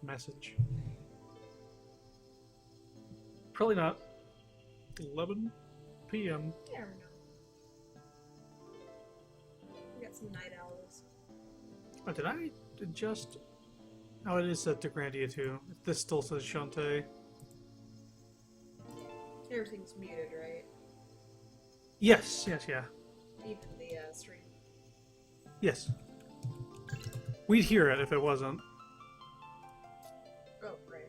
message. Probably not. 11 p.m. You never know. We got some night owls. Oh, did I adjust? Oh, it is set to Grandia too. This still says Shantae. Everything's muted, right? Yes, yeah. Even the stream. Yes. We'd hear it if it wasn't. Oh, right.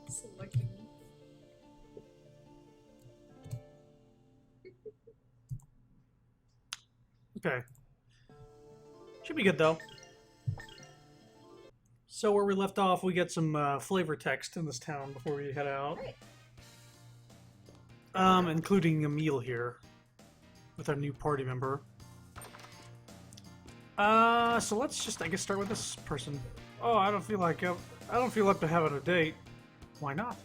Selecting. Okay. Should be good though. So where we left off, we get some flavor text in this town before we head out. Right. Including a meal here with our new party member. So let's just, I guess, start with this person. Oh, I don't feel like having a date. Why not?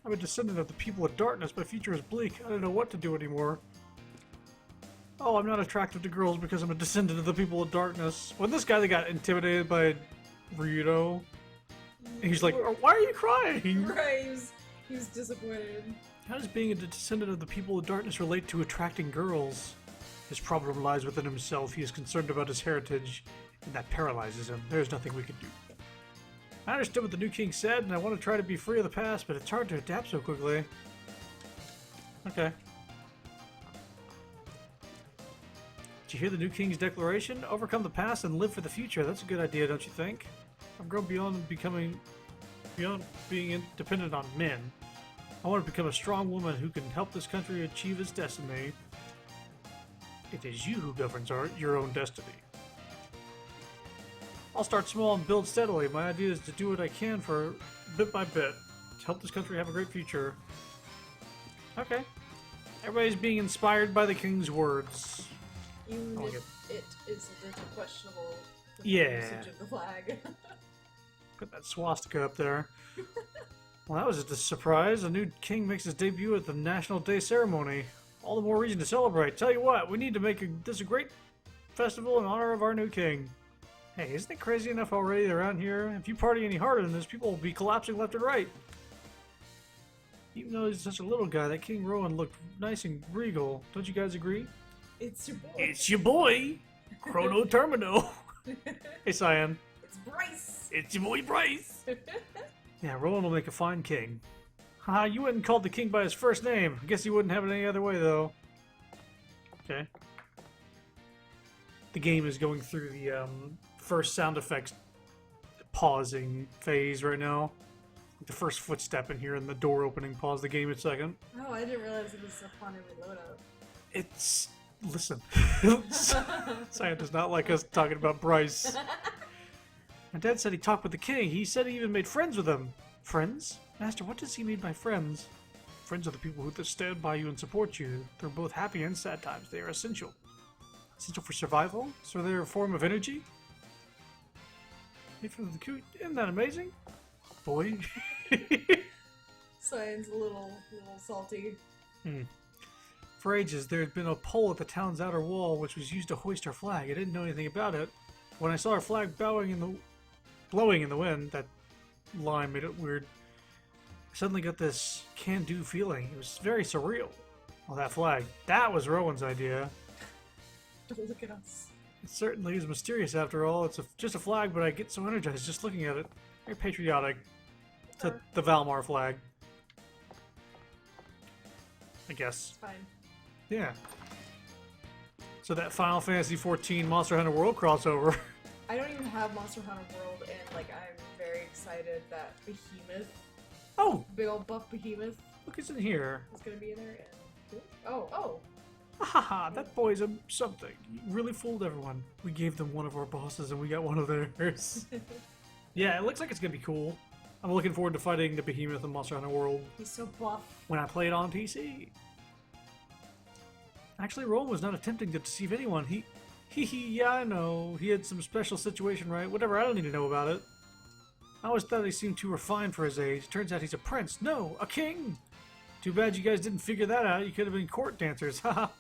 I'm a descendant of the people of darkness. My future is bleak. I don't know what to do anymore. Oh, I'm not attractive to girls because I'm a descendant of the people of darkness. When this guy that got intimidated by Ryudo, he's like, oh, why are you crying? Right, he was disappointed. How does being a descendant of the people of darkness relate to attracting girls? His problem lies within himself. He is concerned about his heritage, and that paralyzes him. There's nothing we can do. I understood what the new king said, and I want to try to be free of the past, but it's hard to adapt so quickly. Okay. Did you hear the new king's declaration? Overcome the past and live for the future. That's a good idea, don't you think? I've grown beyond being independent on men. I want to become a strong woman who can help this country achieve its destiny. It is you who governs your own destiny. I'll start small and build steadily. My idea is to do what I can for bit by bit to help this country have a great future. Okay. Everybody's being inspired by the king's words. Even if it is a little questionable with Yeah. the usage of the flag. Put that swastika up there. Well, that was a surprise. The new king makes his debut at the National Day ceremony. All the more reason to celebrate. Tell you what, we need to make this a great festival in honor of our new king. Hey, isn't it crazy enough already around here? If you party any harder than this, people will be collapsing left and right. Even though he's such a little guy, that King Rowan looked nice and regal. Don't you guys agree? It's your boy. It's your boy, Chrono Termino. Hey, Cyan. It's Bryce. It's your boy, Bryce. Yeah, Rowan will make a fine king. Haha, you wouldn't call the king by his first name. I guess you wouldn't have it any other way, though. Okay. The game is going through the first sound effects pausing phase right now. The first footstep in here and the door opening pause the game a second. Oh, I didn't realize it was upon every load up. It's... Listen. Cyan does not like us talking about Bryce. My dad said he talked with the king. He said he even made friends with him. Friends? Master, what does he mean by friends? Friends are the people who stand by you and support you. They're both happy and sad times. They are essential. Essential for survival? So they're a form of energy? Isn't that amazing? Boy. Cyan's a little salty. For ages, there had been a pole at the town's outer wall which was used to hoist our flag. I didn't know anything about it. When I saw our flag blowing in the wind, that line made it weird. I suddenly got this can-do feeling. It was very surreal. Well, that flag, that was Rowan's idea. Don't look at us. It certainly is mysterious after all. It's just a flag, but I get so energized just looking at it. Very patriotic. To the Valmar flag. I guess. It's fine. Yeah. So that Final Fantasy XIV Monster Hunter World crossover. I don't even have Monster Hunter World, and I'm very excited that Behemoth, Oh, big old buff Behemoth, look, it's in here. is gonna be in there. And oh, Haha, that boy's a something. He really fooled everyone. We gave them one of our bosses and we got one of theirs. Yeah, it looks like it's gonna be cool. I'm looking forward to fighting the Behemoth in Monster Hunter World he's so buff. when I play it on PC. Actually, Rowan was not attempting to deceive anyone. Yeah, I know. He had some special situation, right? Whatever, I don't need to know about it. I always thought he seemed too refined for his age. Turns out he's a prince. No, a king! Too bad you guys didn't figure that out. You could have been court dancers. Ha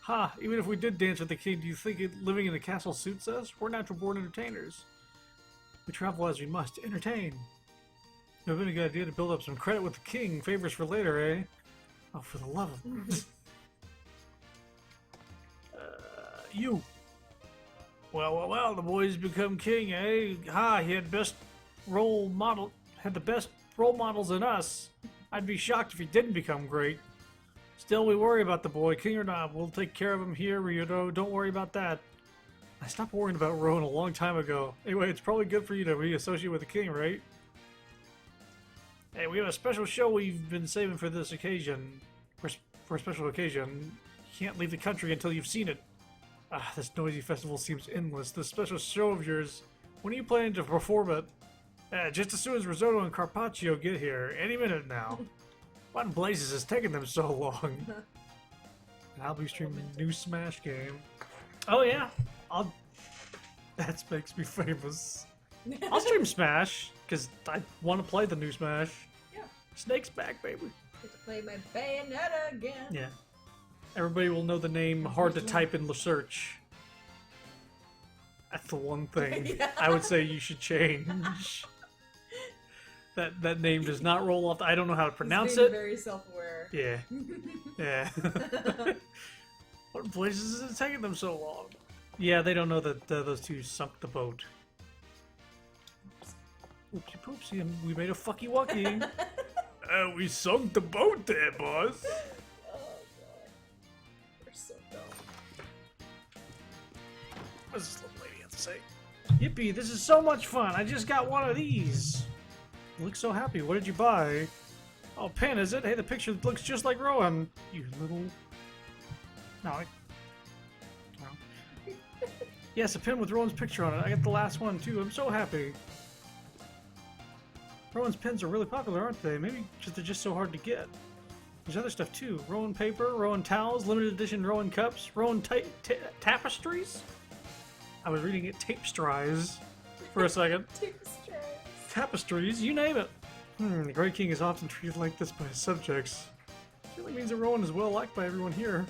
ha. Even if we did dance with the king, do you think living in a castle suits us? We're natural-born entertainers. We travel as we must to entertain. It would have been a good idea to build up some credit with the king. Favors for later, eh? Oh, for the love of... you. Well, the boy's become king, eh? Ha, he had the best role models in us. I'd be shocked if he didn't become great. Still, we worry about the boy, king or not. We'll take care of him here, Ryudo. Don't worry about that. I stopped worrying about Rowan a long time ago. Anyway, it's probably good for you to be associated with the king, right? Hey, we have a special show we've been saving for this occasion. For a special occasion. You can't leave the country until you've seen it. Ah, this noisy festival seems endless. This special show of yours, when are you planning to perform it? Just as soon as Risotto and Carpaccio get here. Any minute now. What in blazes is taking them so long? And I'll be streaming a new Smash game. Oh yeah, that makes me famous. I'll stream Smash, because I want to play the new Smash. Yeah. Snake's back, baby. Get to play my Bayonetta again. Yeah. Everybody will know the name hard to type in the search. That's the one thing Yeah. I would say you should change. That name does not roll off. I don't know how to pronounce He's being it. very self-aware. Yeah. Yeah. What places is it taking them so long? Yeah, they don't know that those two sunk the boat. Oopsie poopsie, and we made a fucky wucky. We sunk the boat there, boss. Oh god. We're so dumb. What does this little lady have to say? Yippee, this is so much fun. I just got one of these. You look so happy. What did you buy? Oh, pen, is it? Hey, the picture looks just like Rowan. You little... No, no. Yes, a pen with Rowan's picture on it. I got the last one, too. I'm so happy. Rowan's pens are really popular, aren't they? Maybe because they're just so hard to get. There's other stuff, too. Rowan paper, Rowan towels, limited edition Rowan cups, Rowan tapestries? I was reading it tapestries for a second. Tapestries, you name it. The Great King is often treated like this by his subjects. It really means that Rowan is well liked by everyone here.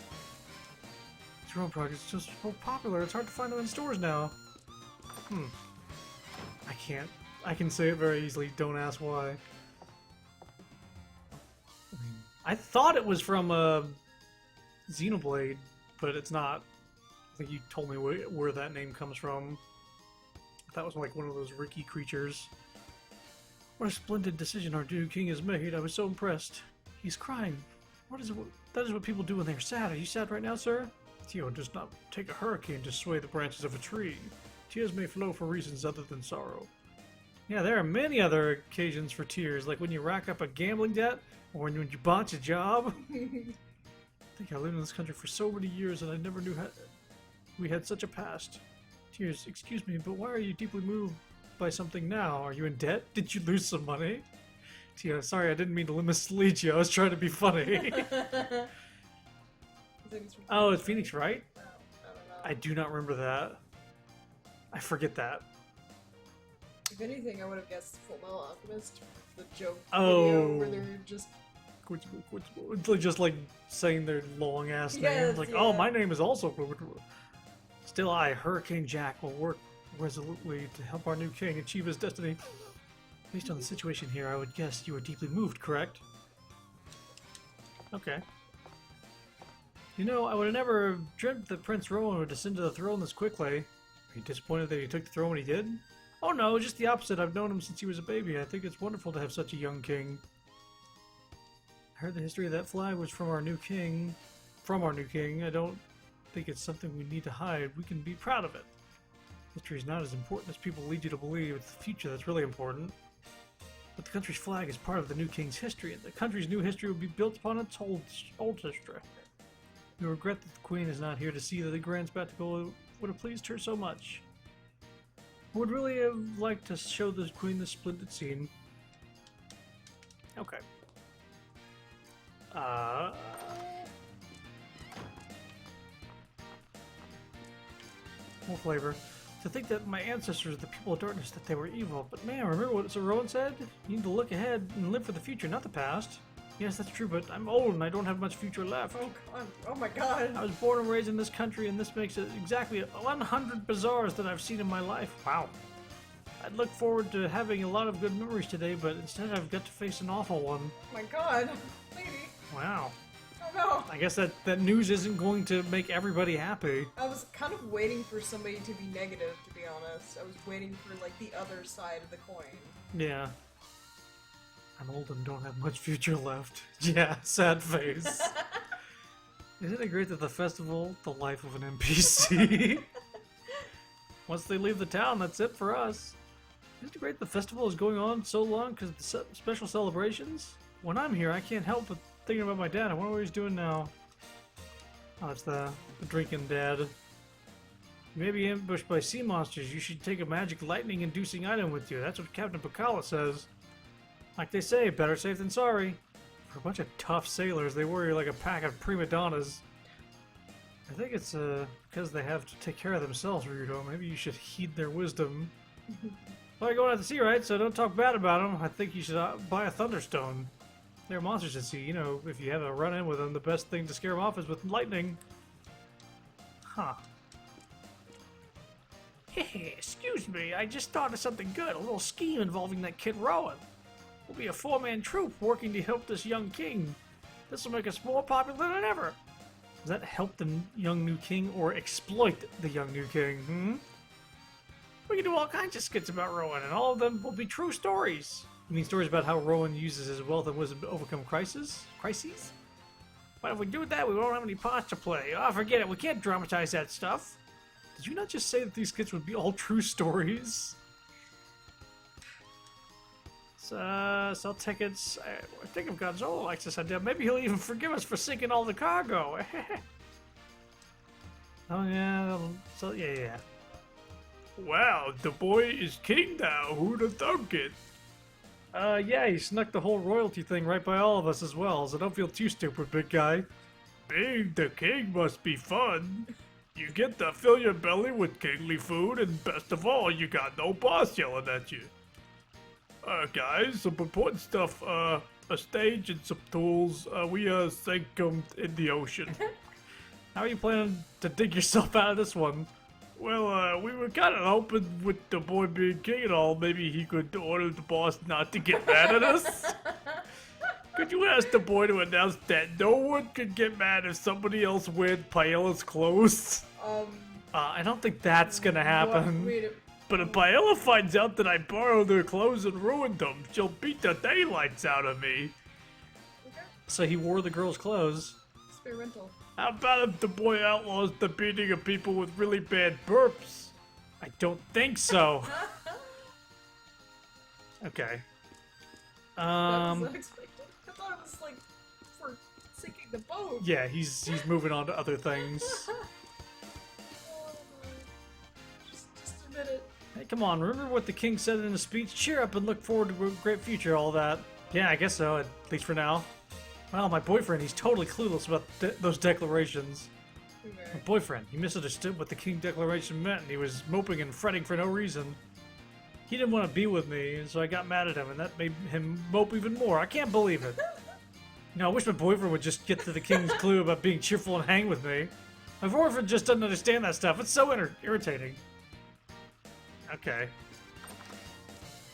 This Rowan product is just so popular, it's hard to find them in stores now. I can say it very easily, don't ask why. I thought it was from Xenoblade, but it's not. I think you told me where that name comes from. That was like one of those Ricky creatures. What a splendid decision our new king has made. I was so impressed. He's crying. That is what people do when they're sad. Are you sad right now, sir? Tio does not take a hurricane to sway the branches of a tree. Tears may flow for reasons other than sorrow. Yeah, there are many other occasions for tears, like when you rack up a gambling debt, or when you botch a job. I think I lived in this country for so many years and I never knew we had such a past. Tears, excuse me, but why are you deeply moved by something now? Are you in debt? Did you lose some money? Tia, sorry, I didn't mean to mislead you. I was trying to be funny. Oh, it's Phoenix, right? No, I don't know. I do not remember that. I forget that. If anything, I would have guessed Fullmetal Alchemist, the joke Oh. video where they're just... It's like just like saying their long ass Yes, names. Like, yeah. oh, my name is also. Still, I, Hurricane Jack, will work resolutely to help our new king achieve his destiny. Based on the situation here, I would guess you are deeply moved, correct? Okay. You know, I would have never dreamt that Prince Rowan would ascend to the throne this quickly. Are you disappointed that he took the throne when he did? Oh no, just the opposite. I've known him since he was a baby. I think it's wonderful to have such a young king. I heard the history of that flag was from our new king. I don't think it's something we need to hide. We can be proud of it. History is not as important as people lead you to believe. It's the future that's really important. But the country's flag is part of the new king's history, and the country's new history will be built upon its old history. We regret that the queen is not here to see the grand spectacle. It would have pleased her so much. I would really have liked to show the queen this splendid scene. Okay. More flavor. To think that my ancestors, the people of darkness, that they were evil. But man, remember what Sir Rowan said? You need to look ahead and live for the future, not the past. Yes, that's true, but I'm old and I don't have much future left. Oh god. Oh my god. I was born and raised in this country, and this makes it exactly 100 bazaars that I've seen in my life. Wow. I'd look forward to having a lot of good memories today, but instead I've got to face an awful one. Oh my god. Lady. Wow. Oh no. I guess that news isn't going to make everybody happy. I was kind of waiting for somebody to be negative, to be honest. I was waiting for, like, the other side of the coin. Yeah. I'm old and don't have much future left. Yeah, sad face. Isn't it great that the festival, the life of an NPC? Once they leave the town, that's it for us. Isn't it great the festival is going on so long because of the special celebrations? When I'm here, I can't help but thinking about my dad. I wonder what he's doing now. Oh, it's the drinking dad. You may be ambushed by sea monsters. You should take a magic lightning-inducing item with you. That's what Captain Pacala says. Like they say, better safe than sorry. For a bunch of tough sailors, they worry like a pack of prima donnas. I think it's because they have to take care of themselves, Ryudo. Maybe you should heed their wisdom. Well, you're going out to sea, right? So don't talk bad about them. I think you should buy a Thunderstone. They're monsters at sea. You know, if you have a run-in with them, the best thing to scare them off is with lightning. Huh. Hey, excuse me. I just thought of something good. A little scheme involving that kid Rowan. We'll be a four-man troop working to help this young king. This will make us more popular than ever. Does that help the young new king or exploit the young new king? We can do all kinds of skits about Rowan, and all of them will be true stories. You mean stories about how Rowan uses his wealth and wisdom to overcome crises? But if we do that, we won't have any parts to play. Oh, forget it. We can't dramatize that stuff. Did you not just say that these skits would be all true stories? Sell tickets. I think if Gonzalo likes this idea, maybe he'll even forgive us for sinking all the cargo. Oh yeah, so yeah. Wow, the boy is king now. Who'd have thunk it? Yeah, he snuck the whole royalty thing right by all of us as well, so don't feel too stupid, big guy. Being the king must be fun. You get to fill your belly with kingly food, and best of all, you got no boss yelling at you. Guys, some important stuff, a stage and some tools. We sank them in the ocean. How are you planning to dig yourself out of this one? Well, we were kind of hoping with the boy being king and all, maybe he could order the boss not to get mad at us. Could you ask the boy to announce that no one could get mad if somebody else wears Paella's clothes? I don't think that's gonna happen. But if Paella finds out that I borrowed their clothes and ruined them, she'll beat the daylights out of me. Okay. So he wore the girl's clothes. Experimental. How about if the boy outlaws the beating of people with really bad burps? I don't think so. Okay. That was unexpected. I thought it was like for sinking the boat. Yeah, he's moving on to other things. Just a minute. Hey, come on, remember what the king said in his speech? Cheer up and look forward to a great future, all that. Yeah, I guess so, at least for now. Well, my boyfriend, he's totally clueless about those declarations. Okay. My boyfriend, he misunderstood what the king declaration meant, and he was moping and fretting for no reason. He didn't want to be with me, and so I got mad at him, and that made him mope even more. I can't believe it. You know, I wish my boyfriend would just get to the king's clue about being cheerful and hang with me. My boyfriend just doesn't understand that stuff. It's so irritating. Okay.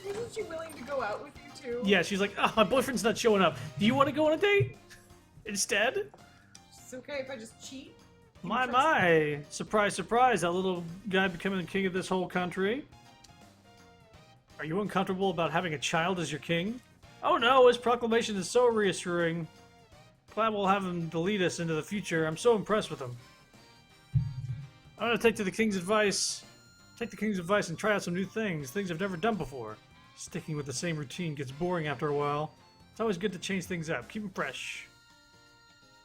Wasn't she willing to go out with you too? Yeah, she's like, oh, my boyfriend's not showing up. Do you want to go on a date? Instead? It's okay if I just cheat? My. Surprise, surprise, that little guy becoming the king of this whole country. Are you uncomfortable about having a child as your king? Oh no, his proclamation is so reassuring. Glad we'll have him to lead us into the future. I'm so impressed with him. I'm gonna take the king's advice and try out some new things I've never done before. Sticking with the same routine gets boring after a while. It's always good to change things up, keep them fresh.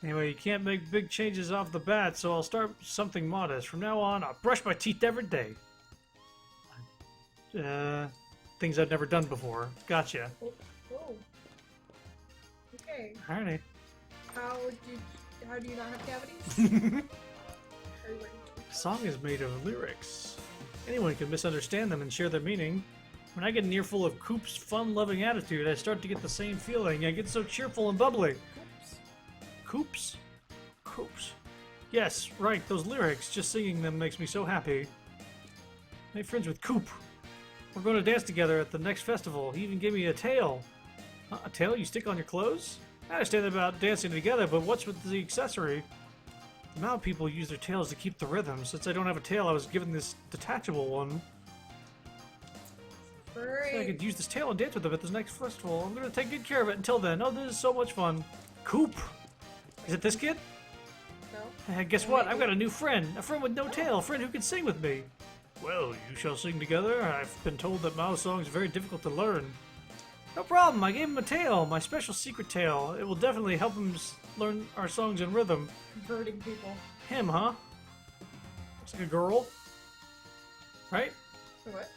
Anyway, you can't make big changes off the bat, so I'll start with something modest. From now on, I'll brush my teeth every day. Things I've never done before. Gotcha. Oh. Okay. Alrighty. How do you not have cavities? Are you wearing The song is made of lyrics. Anyone can misunderstand them and share their meaning. When I get an earful of Coop's fun-loving attitude, I start to get the same feeling. I get so cheerful and bubbly. Oops. Coops? Coops. Yes, right, those lyrics. Just singing them makes me so happy. I made friends with Coop. We're going to dance together at the next festival. He even gave me a tail. A tail you stick on your clothes? I understand about dancing together, but what's with the accessory? The amount of people use their tails to keep the rhythm. Since I don't have a tail, I was given this detachable one. Great. So I could use this tail and dance with them at this next festival. I'm going to take good care of it until then. Oh, this is so much fun. Coop! Is it this kid? No. Guess what? I've got a new friend. A friend with no tail. A friend who can sing with me. Well, you shall sing together. I've been told that Mao's songs are very difficult to learn. No problem. I gave him a tail. My special secret tail. It will definitely help him learn our songs in rhythm. Converting people. Him, huh? Looks like a girl. Right? What?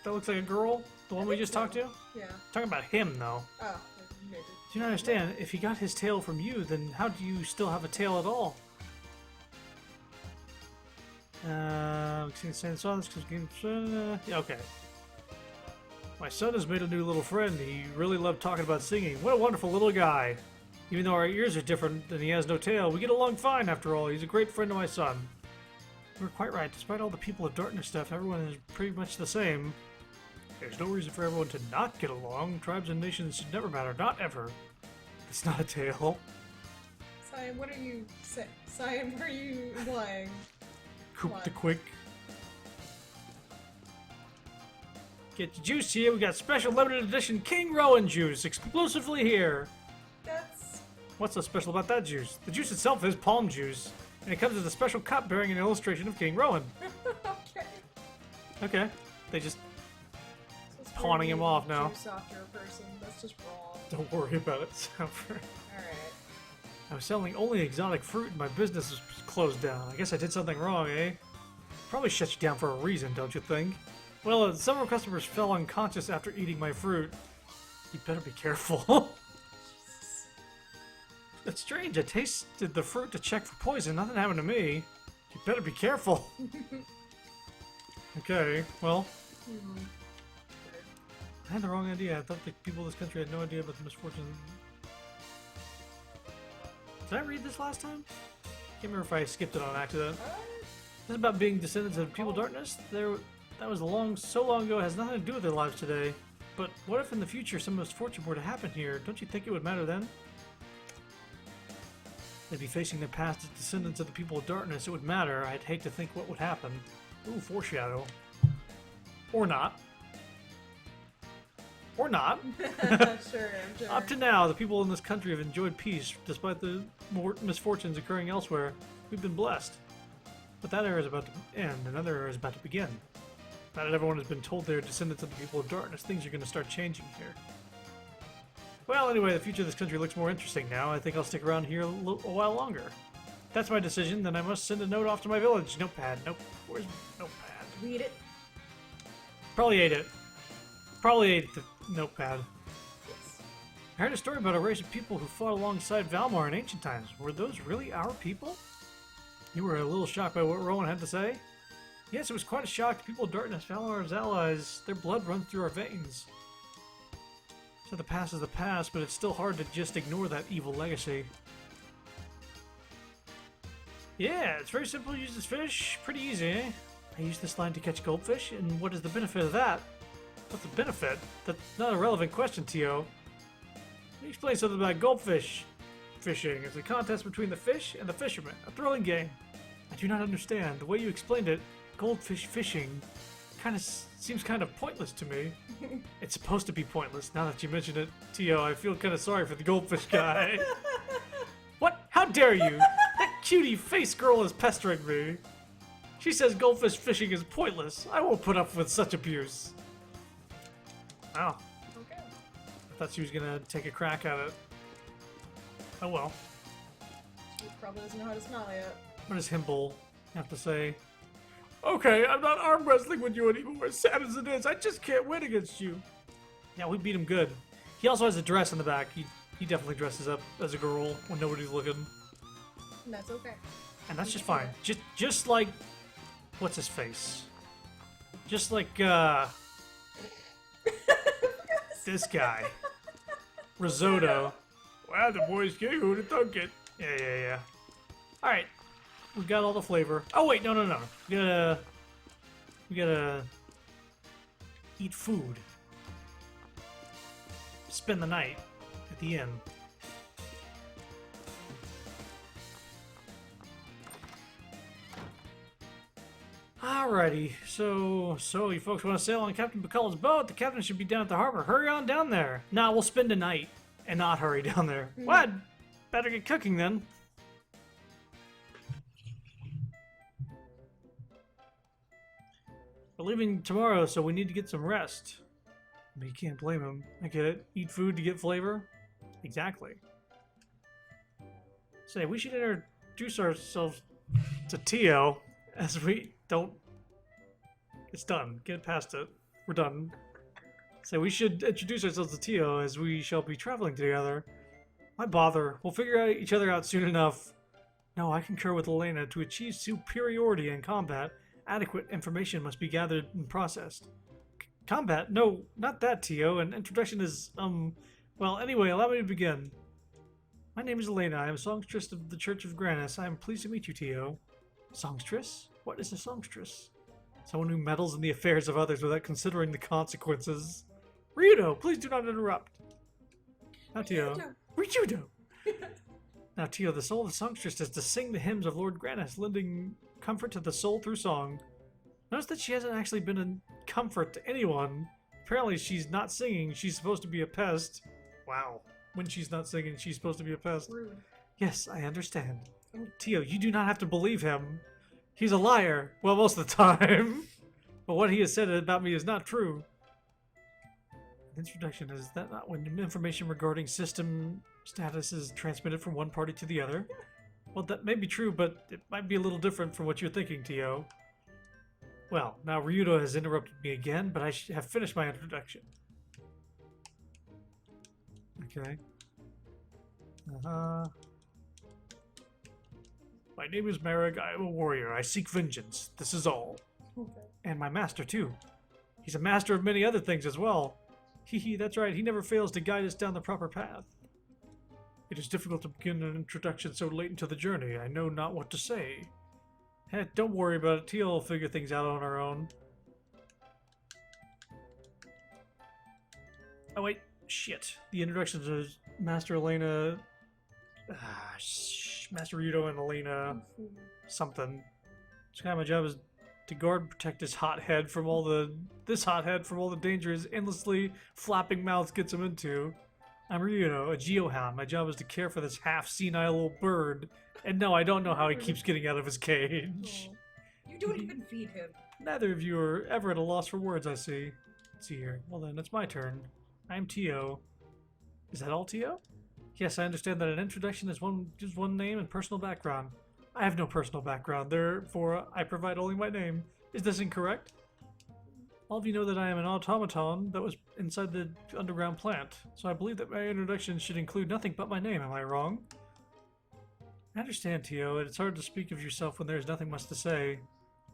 That looks like a girl? The one we just talked to? Yeah. Talking about him, though. Oh, maybe. Do you not understand? If he got his tail from you, then how do you still have a tail at all? Yeah, okay. My son has made a new little friend. He really loved talking about singing. What a wonderful little guy. Even though our ears are different and he has no tail, we get along fine after all. He's a great friend of my son. You're quite right. Despite all the people of darkness stuff, everyone is pretty much the same. There's no reason for everyone to not get along. Tribes and nations should never matter. Not ever. It's not a tail. Cyan, what are you Cyan, what are you implying? Coop the Quick. Get your juice here. We got special limited edition King Rowan juice exclusively here. That's... What's so special about that juice? The juice itself is palm juice, and it comes with a special cup bearing an illustration of King Rowan. Okay. Okay. They just So it's pawning him off now. Juice off your person. That's just wrong. Don't worry about it, Sapphire. Alright. I was selling only exotic fruit and my business was closed down. I guess I did something wrong, eh? Probably shut you down for a reason, don't you think? Well, several customers fell unconscious after eating my fruit. You better be careful. That's strange. I tasted the fruit to check for poison. Nothing happened to me. You better be careful. Okay, well. I had the wrong idea. I thought the people of this country had no idea about the misfortune. Did I read this last time? Can't remember if I skipped it on accident. This is about being descendants of people of darkness. That was so long ago. It has nothing to do with their lives today. But what if in the future some misfortune were to happen here? Don't you think it would matter then? They'd be facing their past as descendants of the people of darkness. It would matter. I'd hate to think what would happen. Ooh, foreshadow. Or not. Or not. Sure. Up to now, the people in this country have enjoyed peace, despite the misfortunes occurring elsewhere. We've been blessed. But that era is about to end, another era is about to begin. Now that everyone has been told they are descendants of the people of darkness, things are going to start changing here. Well, anyway, the future of this country looks more interesting now. I think I'll stick around here a while longer. If that's my decision, then I must send a note off to my village. Notepad. Nope. Where's notepad? Read it. Probably ate it. Probably ate the notepad. Yes. I heard a story about a race of people who fought alongside Valmar in ancient times. Were those really our people? You were a little shocked by what Rowan had to say? Yes, it was quite a shock. People of darkness, Valmar's allies, their blood runs through our veins. So the past is the past, but it's still hard to just ignore that evil legacy. Yeah, it's very simple to use this fish. Pretty easy, eh? I use this line to catch goldfish, and what is the benefit of that? What's the benefit? That's not a relevant question, Tio. Let me explain something about goldfish fishing. It's a contest between the fish and the fisherman. A thrilling game. I do not understand. The way you explained it, goldfish fishing, seems kind of pointless to me. It's supposed to be pointless. Now that you mention it, Tio, I feel kind of sorry for the goldfish guy. What? How dare you? That cutie face girl is pestering me. She says goldfish fishing is pointless. I won't put up with such abuse. Wow. Okay. I thought she was gonna take a crack at it. Oh well. She probably doesn't know how to smile yet. What does Himble have to say? Okay, I'm not arm wrestling with you anymore. As sad as it is, I just can't win against you. Yeah, we beat him good. He also has a dress in the back. He definitely dresses up as a girl when nobody's looking. And that's okay. And that's just fine. Just like... What's his face? Just like, This guy. Risotto. Wow, the boys get who'd have thunk it. Yeah. Alright. We got all the flavor. Oh wait, no. We gotta eat food. Spend the night at the inn. Alrighty, so you folks want to sail on Captain Bacall's boat? The captain should be down at the harbor. Hurry on down there. Nah, we'll spend a night and not hurry down there. What? Better get cooking then. We're leaving tomorrow, so we need to get some rest. But you can't blame him. I get it. Eat food to get flavor? Exactly. Say, we should introduce ourselves to Tio as we don't... It's done. Get past it. We're done. Say, we should introduce ourselves to Tio as we shall be traveling together. Why bother? We'll figure each other out soon enough. No, I concur with Elena. To achieve superiority in combat, adequate information must be gathered and processed. Combat? No, not that, Tio. An introduction is, well, anyway, allow me to begin. My name is Elena. I am songstress of the Church of Grandia. I am pleased to meet you, Tio. Songstress? What is a songstress? Someone who meddles in the affairs of others without considering the consequences. Ryudo, please do not interrupt. Now, Tio. Ryudo! Now, Tio, the soul of the songstress is to sing the hymns of Lord Grandia, lending comfort to the soul through song. Notice that she hasn't actually been a comfort to anyone. Apparently she's not singing, she's supposed to be a pest. Wow. When she's not singing, she's supposed to be a pest. Rude. Yes, I understand. Tio, you do not have to believe him. He's a liar. Well, most of the time. But what he has said about me is not true. Introduction, is that not when information regarding system status is transmitted from one party to the other? Well, that may be true, but it might be a little different from what you're thinking, Tio. Well, now Ryudo has interrupted me again, but I have finished my introduction. Okay. My name is Marek. I am a warrior. I seek vengeance. This is all. Okay. And my master, too. He's a master of many other things as well. Hee, that's right. He never fails to guide us down the proper path. It is difficult to begin an introduction so late into the journey. I know not what to say. Don't worry about it. Tio will figure things out on her own. Oh wait, shit. The introduction to Master Elena... Master Ryudo and Elena... something. So kind of my job is to guard and protect his hot head from all the... This hot head from all the danger his endlessly flapping mouth gets him into. I'm Ryudo, a geohound. My job is to care for this half-senile little bird. And no, I don't know how he keeps getting out of his cage. Oh. You don't even feed him. Neither of you are ever at a loss for words, I see. Let's see here. Well then, it's my turn. I'm Tio. Is that all, Tio? Yes, I understand that an introduction is just one name and personal background. I have no personal background, therefore I provide only my name. Is this incorrect? All of you know that I am an automaton that was inside the underground plant, so I believe that my introduction should include nothing but my name. Am I wrong? I understand, Tio. It's hard to speak of yourself when there is nothing much to say.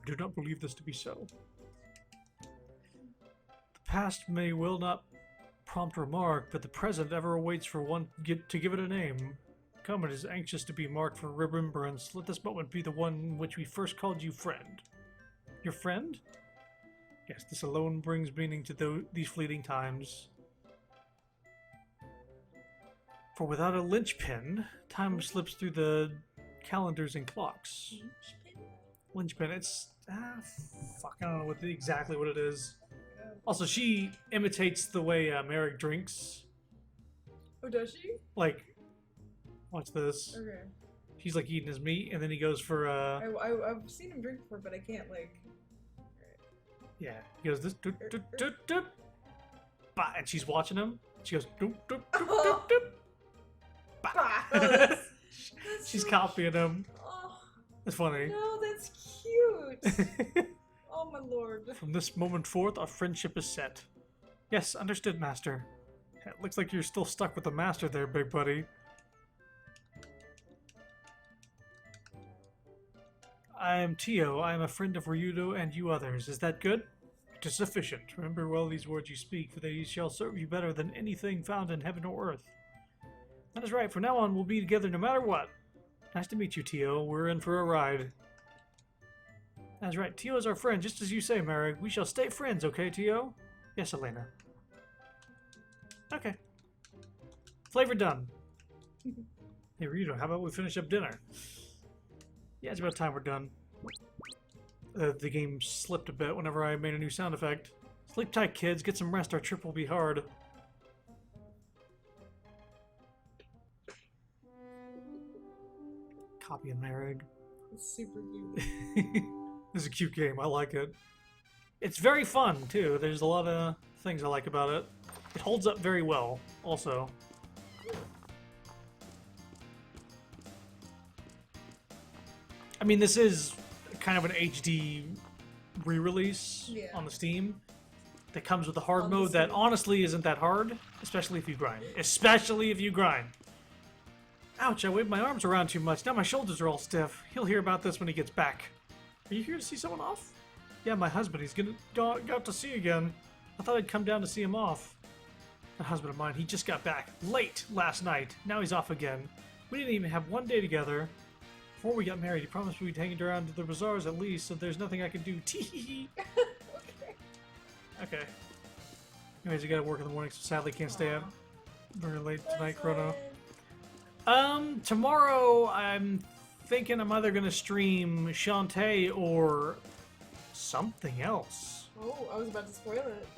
I do not believe this to be so. The past will not prompt remark, but the present ever awaits for one to give it a name. Come, it is anxious to be marked for remembrance. Let this moment be the one in which we first called you friend. Your friend? Yes, this alone brings meaning to these fleeting times. For without a linchpin, time slips through the calendars and clocks. Linchpin, it's... fuck, I don't know exactly what it is. Also, she imitates the way Marek drinks. Oh, does she? Like, watch this. Okay. He's like eating his meat, and then he goes for I've seen him drink before, but I can't like. Yeah, he goes this doop doop doop doop, bah, and she's watching him. She goes doop doop doop doop doop, bah. Oh, that's She's so copying him. Oh, It's funny. no, that's cute. Oh my lord. From this moment forth, our friendship is set. Yes, understood, Master. It looks like you're still stuck with the Master there, big buddy. I am Tio. I am a friend of Ryudo and you others. Is that good? respect is sufficient. Remember well these words you speak, for they shall serve you better than anything found in heaven or earth. That is right. From now on, we'll be together no matter what. Nice to meet you, Tio. We're in for a ride. That's right. Tio is our friend, just as you say, Merrick. We shall stay friends, okay, Tio? Yes, Elena. Okay. Flavor done. Hey, Rita, how about we finish up dinner? Yeah, it's about time we're done. The game slipped a bit whenever I made a new sound effect. Sleep tight, kids. Get some rest. Our trip will be hard. Copy and Merrig. It's super cute. This is a cute game. I like it. It's very fun, too. There's a lot of things I like about it. It holds up very well, also. I mean, this is kind of an HD re-release on the Steam that comes with a hard mode that honestly isn't that hard, especially if you grind. Especially if you grind. Ouch, I waved my arms around too much. Now my shoulders are all stiff. He'll hear about this when he gets back. Are you here to see someone off? Yeah, my husband. He's got to see you again. I thought I'd come down to see him off. That husband of mine, he just got back late last night. Now he's off again. We didn't even have one day together. Before we got married, he promised we'd hang around to the bazaars at least, so there's nothing I can do. Tee. Okay. Anyways, I gotta work in the morning, so sadly can't stay up very late tonight, Chrono. Tomorrow I'm thinking I'm either gonna stream Shantae or something else. Oh, I was about to spoil it.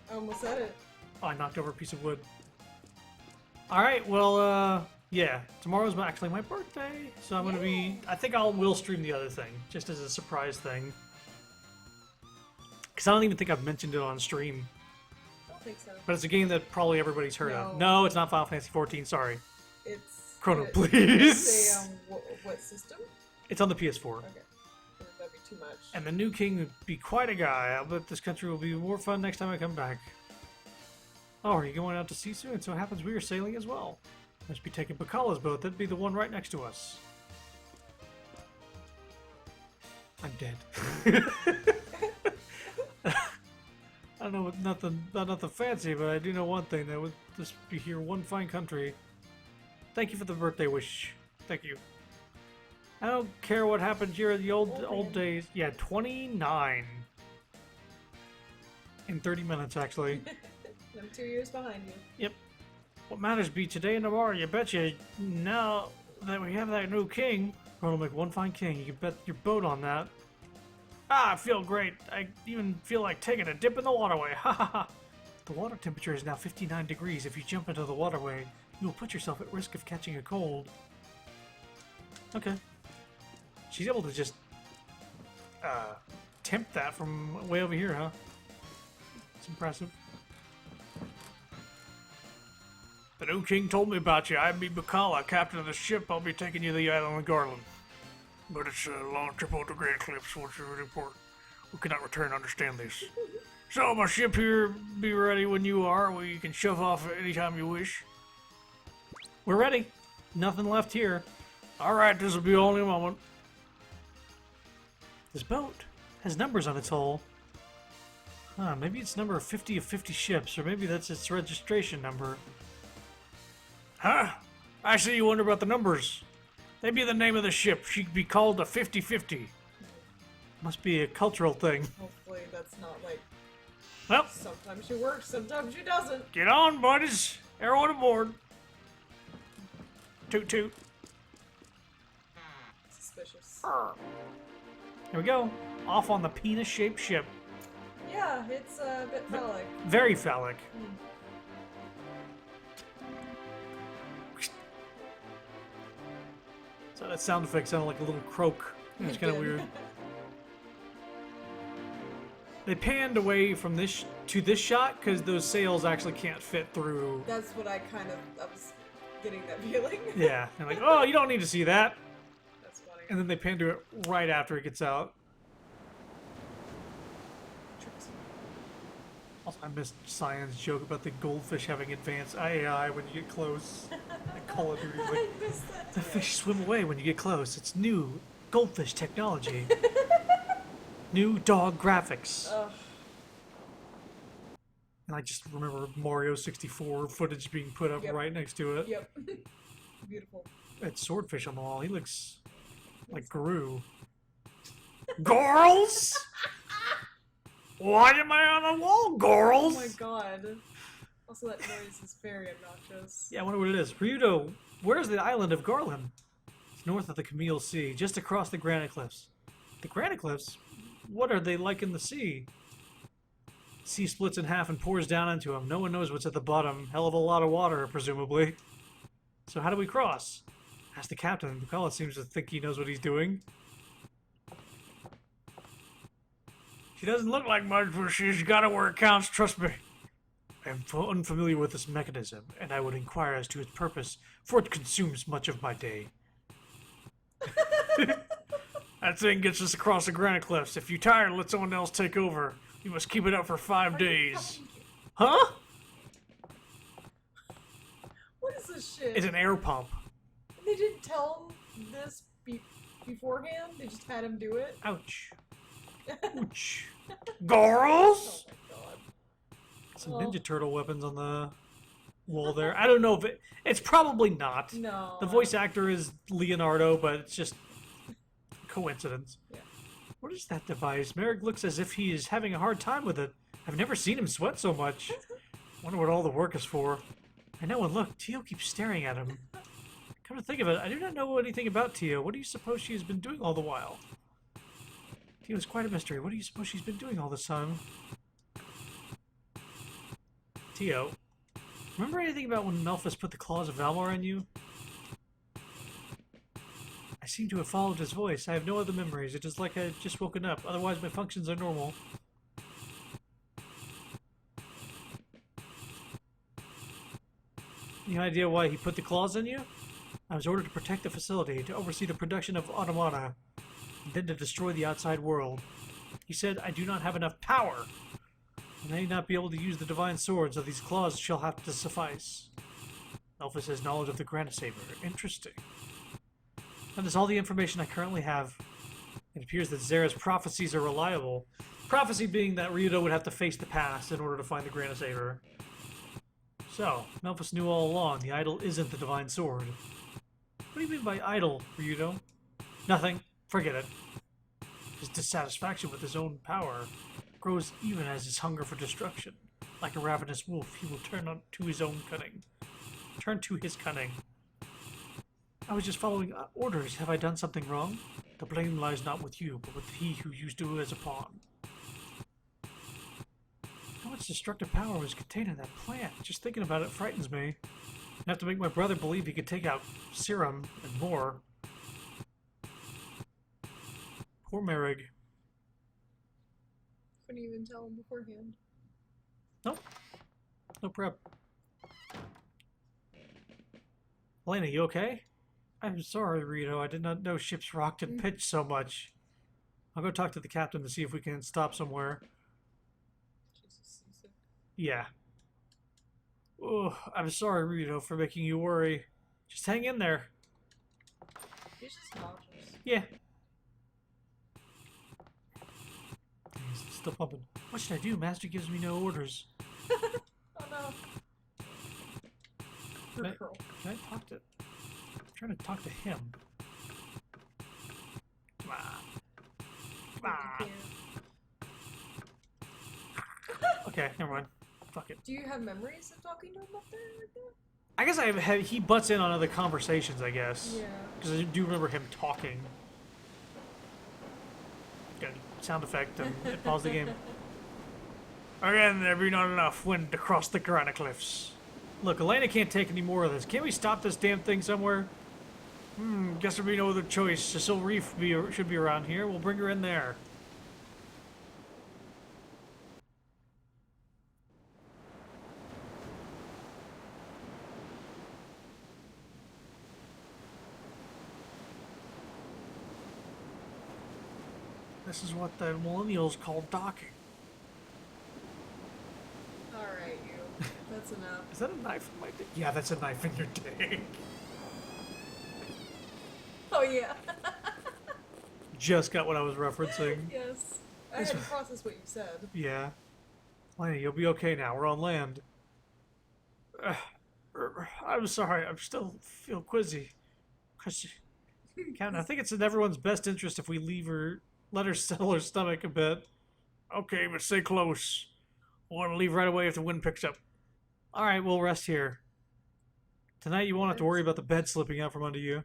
I almost said it. Oh, I knocked over a piece of wood. Alright, well, yeah, tomorrow's actually my birthday, so I'm gonna be... I think will stream the other thing, just as a surprise thing. Because I don't even think I've mentioned it on stream. I don't think so. But it's a game that probably everybody's heard of. No, it's not Final Fantasy XIV, sorry. It's... Chrono, please! Say, what system? It's on the PS4. Okay. That'd be too much. And the new king would be quite a guy. I'll bet this country will be more fun next time I come back. Oh, are you going out to sea soon? It so happens we are sailing as well. Must be taking Bacala's boat. That'd be the one right next to us. I'm dead. I don't know, nothing fancy, but I do know one thing. That would just be here one fine country. Thank you for the birthday wish. Thank you. I don't care what happened here in the old days. Yeah, 29. In 30 minutes, actually. I'm 2 years behind you. Yep. What matters be today and tomorrow, you betcha. Now that we have that new king, we'll make one fine king. You can bet your boat on that. Ah, I feel great. I even feel like taking a dip in the waterway. Ha ha ha. The water temperature is now 59 degrees. If you jump into the waterway, you will put yourself at risk of catching a cold. Okay. She's able to just tempt that from way over here, huh? It's impressive. The new king told me about you. I'm Bacala, captain of the ship. I'll be taking you to the island of Garland. But it's a long trip over the Great Eclipse, which is really important. We cannot return, understand this. So my ship here, be ready when you are. We can shove off anytime you wish. We're ready. Nothing left here. Alright, this will be only a moment. This boat has numbers on its hull. Huh, maybe it's number 50 of 50 ships, or maybe that's its registration number. Huh? I see you wonder about the numbers. They'd be the name of the ship. She'd be called a 50-50. Must be a cultural thing. Hopefully that's not like... Well, sometimes she works, sometimes she doesn't. Get on, buddies. Everyone aboard. Toot toot. Suspicious. Here we go. Off on the penis-shaped ship. Yeah, it's a bit phallic. Very phallic. So that sound effect sounded like a little croak. It's kind of weird. They panned away from this to this shot because those sails actually can't fit through. That's what I was getting that feeling. Yeah, and like, oh, you don't need to see that. That's funny. And then they pan to it right after it gets out. Also, I missed Cyan's joke about the goldfish having advanced AI when you get close. Like Call of Duty, like, the fish swim away when you get close. It's new goldfish technology. New dog graphics. Ugh. And I just remember Mario 64 footage being put up Yep. right next to it. Yep. Beautiful. That swordfish on the wall, he looks like Gru. Girls! Why am I on the wall, girls? Oh my god. Also, that noise is very obnoxious. Yeah, I wonder what it is. Ryudo, where's the island of Garland? It's north of the Camille Sea, just across the Granite Cliffs. The Granite Cliffs? What are they like in the sea? The sea splits in half and pours down into them. No one knows what's at the bottom. Hell of a lot of water, presumably. So how do we cross? Ask the captain. Bucala seems to think he knows what he's doing. She doesn't look like much, but she's got it where it counts, trust me. I am unfamiliar with this mechanism, and I would inquire as to its purpose, for it consumes much of my day. That thing gets us across the granite cliffs. If you're tired, let someone else take over. You must keep it up for 5 days. Huh? What is this shit? It's an air pump. They didn't tell him this beforehand? They just had him do it? Ouch. Ouch. Girls? Oh my god. Some Ninja Turtle weapons on the wall there. I don't know if it's probably not. No. The voice actor is Leonardo, but it's just coincidence. Yeah. What is that device? Merrick looks as if he is having a hard time with it. I've never seen him sweat so much. Wonder what all the work is for. I know, and look, Tio keeps staring at him. Come to think of it, I do not know anything about Tio. What do you suppose she has been doing all the while? Tio is quite a mystery. What do you suppose she's been doing all this time? Tio, remember anything about when Melphus put the claws of Valmar on you? I seem to have followed his voice. I have no other memories. It is like I had just woken up. Otherwise, my functions are normal. Any idea why he put the claws on you? I was ordered to protect the facility, to oversee the production of automata, and then to destroy the outside world. He said, I do not have enough power. I may not be able to use the divine sword, so these claws shall have to suffice. Elphus has knowledge of the Granite Saber. Interesting. That is all the information I currently have. It appears that Zera's prophecies are reliable. Prophecy being that Ryudo would have to face the past in order to find the Granite Saber. So, Melphus knew all along the idol isn't the divine sword. What do you mean by idol, Ryudo? Nothing. Forget it. His dissatisfaction with his own power grows even as his hunger for destruction. Like a ravenous wolf, he will turn to his own cunning. Turn to his cunning. I was just following orders. Have I done something wrong? The blame lies not with you, but with he who used you as a pawn. How much destructive power was contained in that plant? Just thinking about it frightens me. I have to make my brother believe he could take out Serum and more. Poor Merrig. Couldn't even tell him beforehand. Nope. No prep. Elena, you okay? I'm sorry, Rito. I did not know ships rocked and pitched so much. I'll go talk to the captain to see if we can stop somewhere. Jesus, seasick. Yeah. Oh, I'm sorry, Rito, for making you worry. Just hang in there. He's just nauseous. Yeah. He's still pumping. What should I do? Master gives me no orders. Oh no. Poor Can I, girl. can I talk to... I'm trying to talk to him. Come on. Come on. Okay, never mind. Fuck it. Do you have memories of talking to him up there like that? I guess he butts in on other conversations, I guess. Yeah. Because I do remember him talking. Got a sound effect and it paused the game. Again, there be not enough wind to cross the granite cliffs. Look, Elena can't take any more of this. Can't we stop this damn thing somewhere? Guess there'll be no other choice. Cecile Reef should be around here. We'll bring her in there. This is what the millennials call docking. Alright, you. That's enough. Is that a knife in my dick? Yeah, that's a knife in your dick. Oh yeah. Just got what I was referencing. Yes. I had to process what you said. Yeah. Lenny, you'll be okay now. We're on land. I'm sorry. I still feel quizzy. Captain, I think it's in everyone's best interest if we let her settle her stomach a bit. Okay, but stay close. I want to leave right away if the wind picks up. All right, we'll rest here. Tonight you won't have to worry about the bed slipping out from under you.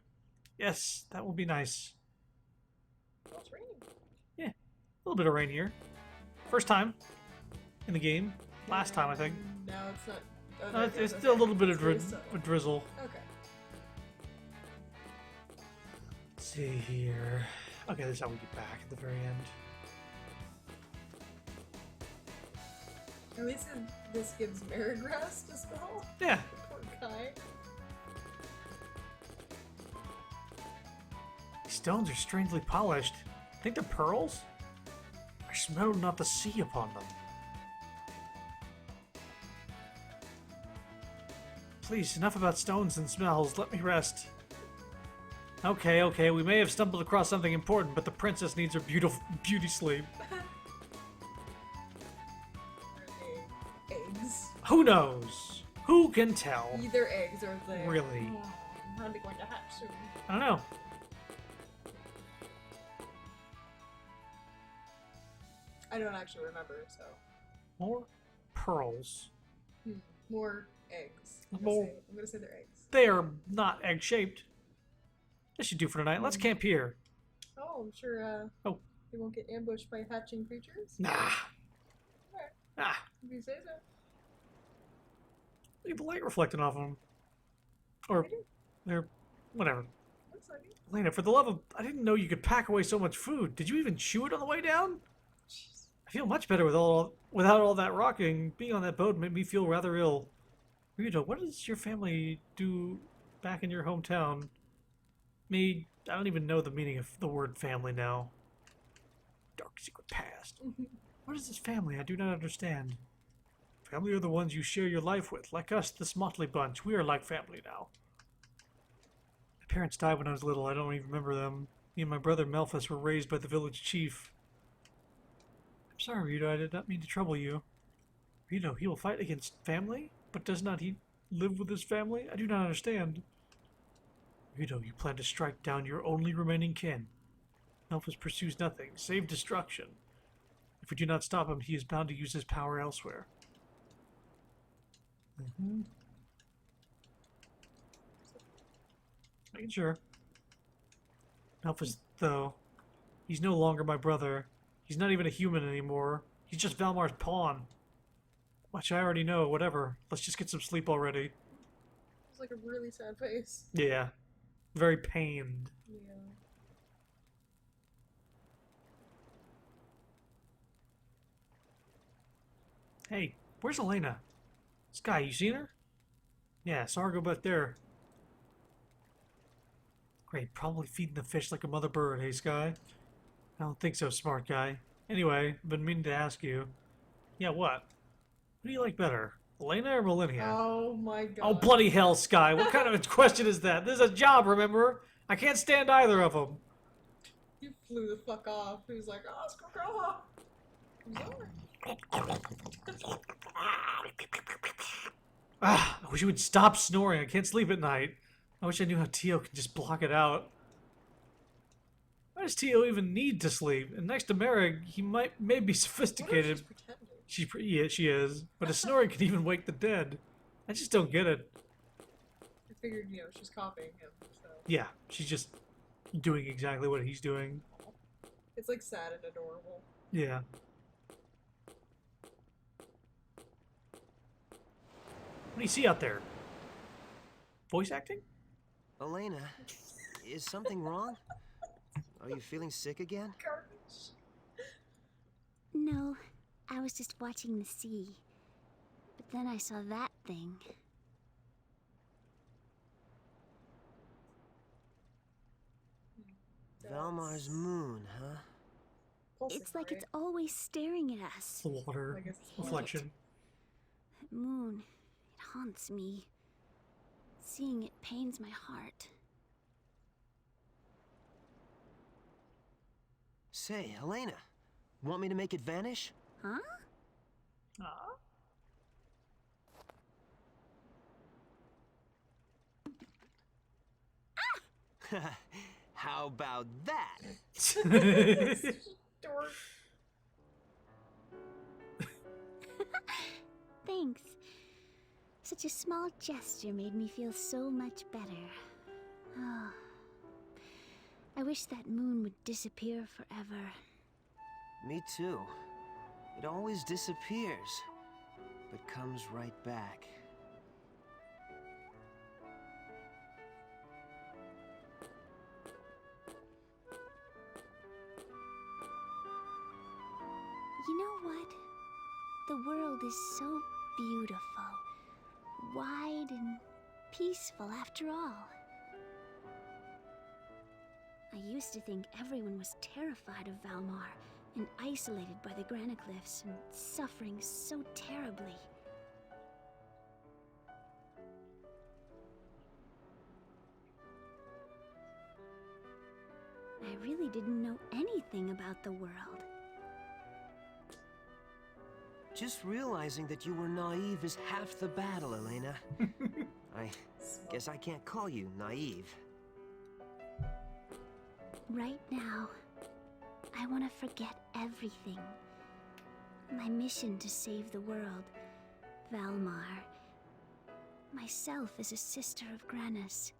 Yes, that will be nice. Oh, it's raining. Yeah, a little bit of rain here. First time in the game. Last time, I think. No, it's not. Oh, No, there it it's goes, still a okay. little bit It's of very subtle. drizzle. Okay. Let's see here. Okay, this is how we get back at the very end. At least this gives Marigrass to spell. Yeah. Poor guy. These stones are strangely polished. Think they're pearls? I smell not the sea upon them. Please, enough about stones and smells. Let me rest. Okay, we may have stumbled across something important, but the princess needs her beauty sleep. Are they eggs? Who knows? Who can tell? Either eggs or they. Really? Oh, how are they going to hatch soon? I don't know. I don't actually remember, so. More pearls. More eggs. I'm gonna say they're eggs. They are not egg-shaped. This should do for tonight. Let's camp here. Oh, I'm sure. Oh. They won't get ambushed by hatching creatures. Nah. Alright, Nah. if you say so. Look at the light reflecting off them. Or, I do. they're, whatever. Looks like it. Elena, for the love of, I didn't know you could pack away so much food. Did you even chew it on the way down? Jeez. I feel much better without all that rocking. Being on that boat made me feel rather ill. Rita, what does your family do back in your hometown? Me, I don't even know the meaning of the word family now. Dark secret past. What is this family? I do not understand. Family are the ones you share your life with. Like us, this motley bunch. We are like family now. My parents died when I was little. I don't even remember them. Me and my brother Melphus were raised by the village chief. I'm sorry, Rita. I did not mean to trouble you. Rita, he will fight against family? But does not he live with his family? I do not understand. Rito, you plan to strike down your only remaining kin. Melphus pursues nothing, save destruction. If we do not stop him, he is bound to use his power elsewhere. Making sure. Melphus, though, he's no longer my brother. He's not even a human anymore. He's just Valmar's pawn. Which I already know, whatever. Let's just get some sleep already. It's like a really sad face. Yeah. Very pained. Yeah. Hey, where's Elena? Sky, you seen her? Yeah, saw her go back there. Great, probably feeding the fish like a mother bird, hey Sky? I don't think so, smart guy. Anyway, I've been meaning to ask you. Yeah, what? Who do you like better, Elena or Melinia? Oh my god. Oh, bloody hell, Sky. What kind of a question is that? This is a job, remember? I can't stand either of them. He flew the fuck off. He was like, oh, let's go girl. Ah, I wish you would stop snoring. I can't sleep at night. I wish I knew how Tio can just block it out. Why does Tio even need to sleep? And next to Merrick, he may be sophisticated. Pretending? She is. But his snoring can even wake the dead. I just don't get it. I figured, she's copying him, so. Yeah, she's just doing exactly what he's doing. It's like sad and adorable. Yeah. What do you see out there? Voice acting? Elena, is something wrong? Are you feeling sick again? Garbage. No, I was just watching the sea. But then I saw that thing. Valmar's moon, huh? Pulsing, It's like right? it's always staring at us. The water Like it's reflection. That moon, it haunts me. Seeing it pains my heart. Say, Elena, want me to make it vanish? Huh? Ah. How about that? Dork. Thanks. Such a small gesture made me feel so much better. Oh. I wish that moon would disappear forever. Me too. It always disappears, but comes right back. You know what? The world is so beautiful, wide and peaceful after all. I used to think everyone was terrified of Valmar and isolated by the Granicliffs and suffering so terribly. I really didn't know anything about the world. Just realizing that you were naive is half the battle, Elena. I guess I can't call you naive. Right now, I want to forget everything. My mission to save the world, Valmar, myself as a sister of Granis.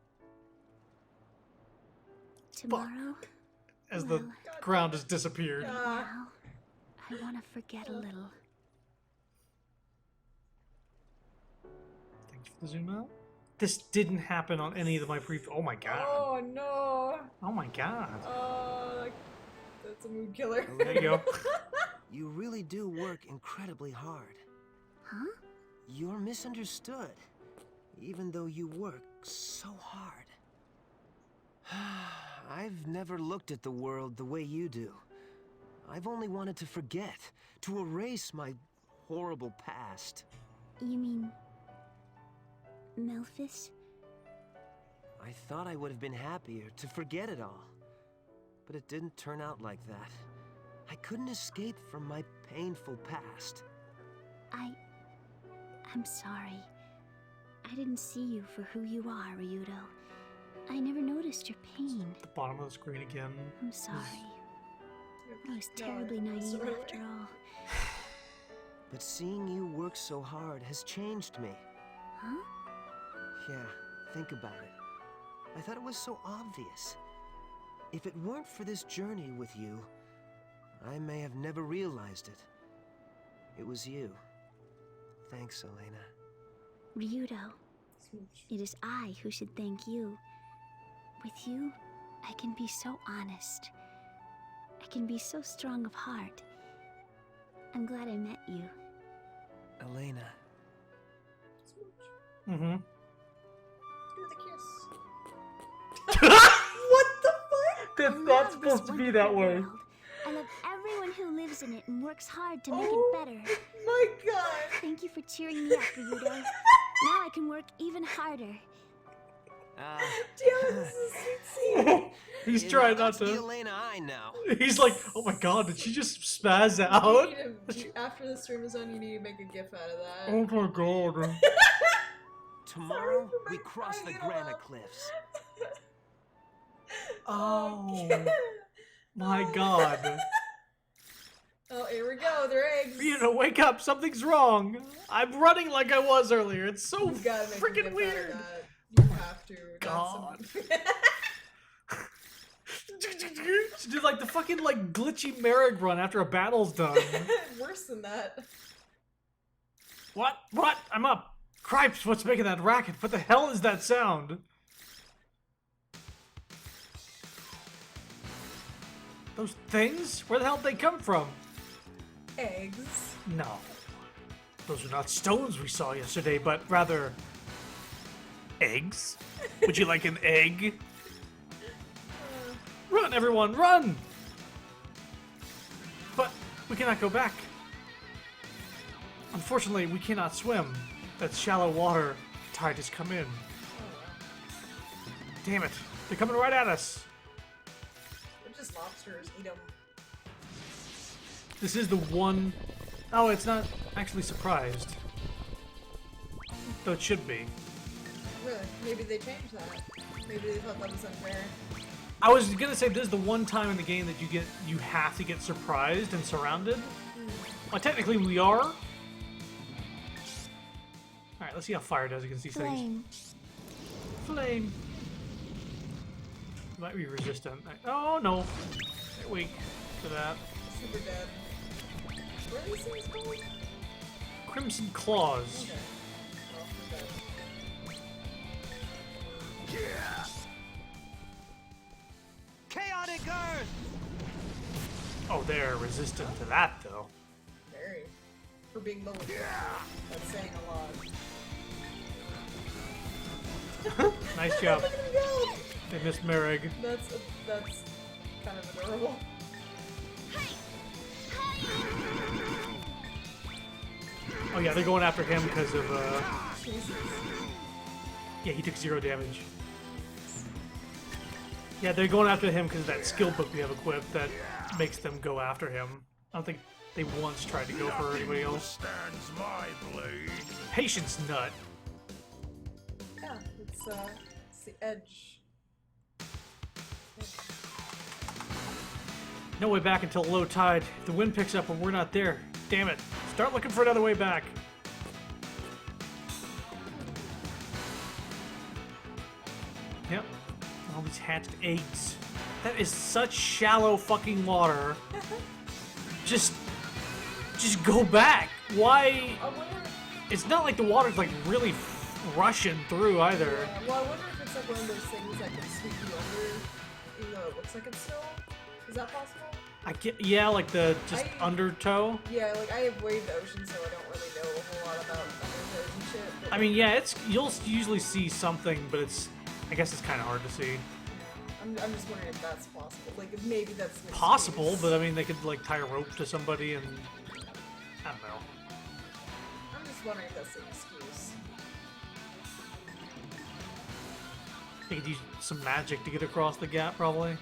Tomorrow, As the ground has disappeared. now, I want to forget a little. Thanks for the zoom out. This didn't happen on any of my previous. Oh my god. Oh no. Oh my god. That's a mood killer. There you go. You really do work incredibly hard. Huh? You're misunderstood, even though you work so hard. I've never looked at the world the way you do. I've only wanted to forget, to erase my horrible past. You mean Melphis? I thought I would have been happier to forget it all. But it didn't turn out like that. I couldn't escape from my painful past. I'm sorry. I didn't see you for who you are, Ryudo. I never noticed your pain. The bottom of the screen again. I'm sorry. I was No, terribly I'm naive sorry. after all. But seeing you work so hard has changed me. Huh? Yeah, think about it. I thought it was so obvious. If it weren't for this journey with you, I may have never realized it. It was you. Thanks, Elena. Ryudo, it is I who should thank you. With you, I can be so honest. I can be so strong of heart. I'm glad I met you. Elena. Mm-hmm. Do the kiss. What the fuck? That's I not love this supposed to be that wonderful way. world. I love everyone who lives in it and works hard to make Oh. it better. My god. Thank you for cheering me up, Ryudo. Now I can work even harder. Damn it, this is a sweet scene. He's Yeah, trying not that's the to. Elena I know. He's like, oh my god, did she just spaz You out? need to- after the stream is done, you need to make a gif out of that. Oh my god. Tomorrow, for we my cross the crying Granite out. Cliffs. Oh my god. Oh, here we go. They're eggs. You know, wake up, something's wrong. I'm running like I was earlier. It's so You gotta make a freaking gif weird. out of that. You have to. God. That's She did like the fucking like glitchy merry run after a battle's done. worse than that. What? What? I'm up. Cripes, what's making that racket? What the hell is that sound? Those things? Where the hell did they come from? Eggs. No. Those are not stones we saw yesterday, but rather... eggs? Would you like an egg? Run, everyone, run! But we cannot go back. Unfortunately, we cannot swim. That's shallow water. Tide has come in. Damn it. They're coming right at us. They're just lobsters. Eat them. This is the one... Oh, it's not actually surprised. Though it should be. Really? Maybe they changed that. Maybe they thought that was unfair. I was gonna say this is the one time in the game that you have to get surprised and surrounded. Well, technically we are. All right, let's see how fire does against these things. Flame. Might be resistant. Oh no, they're weak to that. Super dead. What are these things called? Crimson Claws. Okay. Well, they're dead. Chaotic Earth! Oh, they're resistant to that though. Very. For being militant. That's saying a lot. Nice job. Look at him go! They missed Merrig. That's kind of adorable. Oh yeah, they're going after him because of Jesus. yeah, he took 0 damage. Yeah, they're going after him because of that skill book we have equipped that makes them go after him. I don't think they once tried to go for anybody else. Stands my blade. Patience nut. Yeah, it's the edge. No way back until low tide. If the wind picks up and we're not there, damn it. Start looking for another way back. Yep. All these hatched eggs. That is such shallow fucking water. Just go back. Why? I wonder. It's not like the water's like really rushing through either. Yeah, well, I wonder if it's like one of those things that can sweep you under, even though it looks like it's snow. Is that possible? I get, yeah, like the just undertow. Yeah, like I avoid the ocean, so I don't really know a whole lot about undertows and shit. But, I mean, yeah, it's you'll usually see something, but it's I guess it's kind of hard to see. I'm just wondering if that's possible. Like, if maybe that's an Possible, excuse. but I mean, they could like tie a rope to somebody and I don't know. I'm just wondering if that's an excuse. They could use some magic to get across the gap, probably.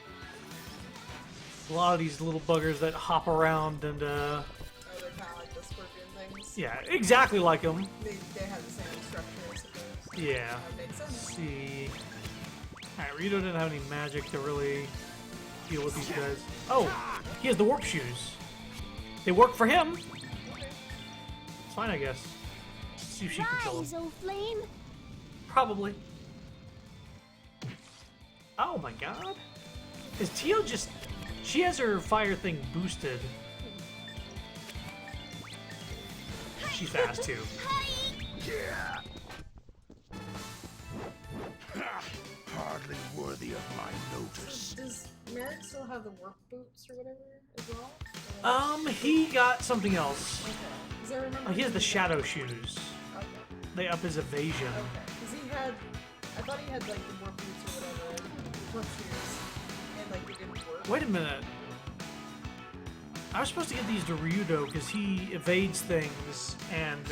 A lot of these little buggers that hop around and Or they're kind of like the scorpion things. yeah, exactly like them. They have the same structure, I suppose. Yeah. That would make Let's sense. see. Alright, Rito didn't have any magic to really deal with these guys. Oh, he has the warp shoes. They work for him. Okay. It's fine, I guess. Let's see if she can kill him. Rise, O flame! Probably. Oh my god. Is Tio just... She has her fire thing boosted. She's fast too. Hardly worthy of my notice. Does Merrick still have the work boots or whatever as well? He got something else. Okay. Because I remember. Oh, he has the shadow shoes. Okay. They up his evasion. Okay. Because he had. I thought he had like the work boots or whatever. Work shoes. And like they didn't work. Wait a minute. I was supposed to get these to Ryudo because he evades things and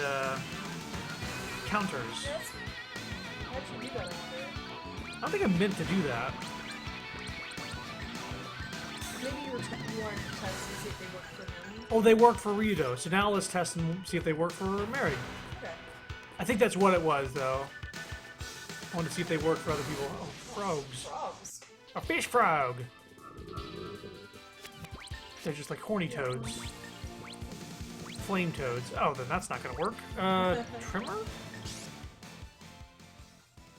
counters. Yes. I actually do that over there. I don't think I meant to do that. Maybe you wanted to test to see if they work for me. Oh, they work for Ryudo, so now let's test and see if they work for Mary. Okay. I think that's what it was, though. I want to see if they work for other people. Oh, frogs. Frogs. A fish frog! They're just like horny toads. Flame toads. Oh, then that's not gonna work. Trimmer?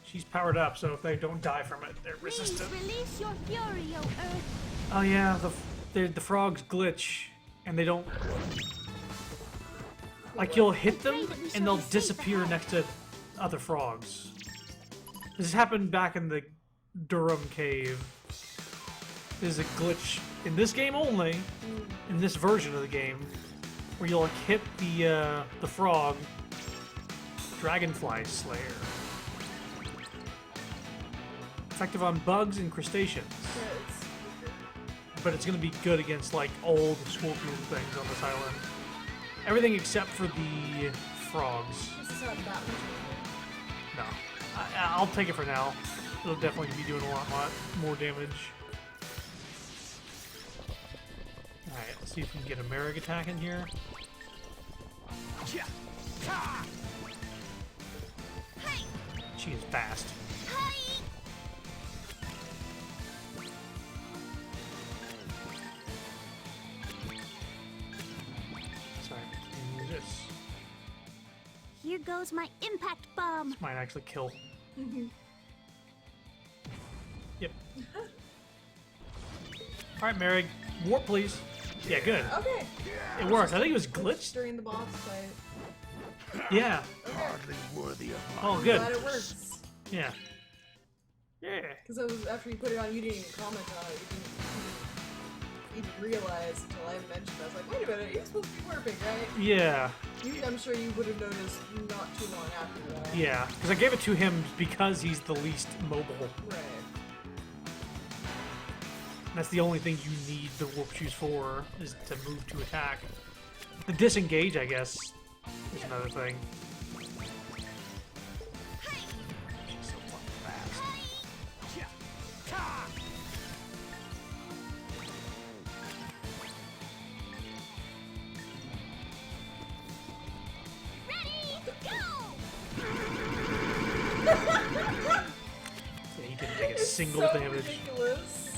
She's powered up, so if they don't die from it, they're Please resistant. release your fury, O Earth! Oh yeah, the frogs glitch, and they don't... Like, you'll hit them, and they'll disappear next to other frogs. This happened back in the Durham Cave. There's a glitch in this game only, in this version of the game, where you'll like, hit the frog, Dragonfly Slayer. Effective on bugs and crustaceans, Yeah, it's but it's gonna be good against like old scorpion things on this island. Everything except for the frogs. this is not that much. No, I'll take it for now. It'll definitely be doing a lot more damage. Alright, let's see if we can get a Merrick attack in here. She is fast. Sorry. This Here goes my impact bomb. might actually kill. Yep. Alright, Mary. Warp, please. Yeah, good. Okay. It worked. I think it was glitched. During the boss fight. Yeah. Hardly worthy of my Oh, good. Glad it works. Yeah. Yeah. Because it was after you put it on, you didn't even comment on it. You didn't even realize until I mentioned it. I was like, wait a minute, you're supposed to be warping, right? Yeah. I'm sure you would have noticed not too long after that. Yeah. Because I gave it to him because he's the least mobile. Right. That's the only thing you need the warp shoes for, is to move to attack. The disengage, I guess, is another thing. She's so fucking fast. Yeah, he didn't take a single so damage. ridiculous.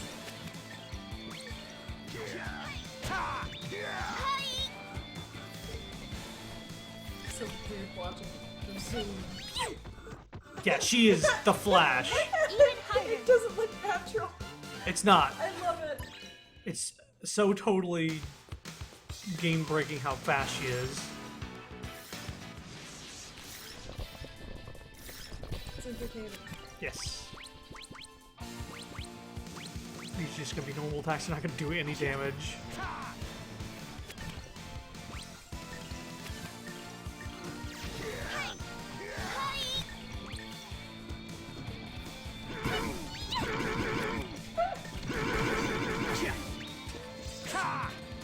So weird watching them zoom. Yeah, she is the Flash. It doesn't look natural. It's not. I love it. It's so totally game-breaking how fast she is. It's entertaining. Yes. These just gonna be normal attacks, they're not gonna do any damage.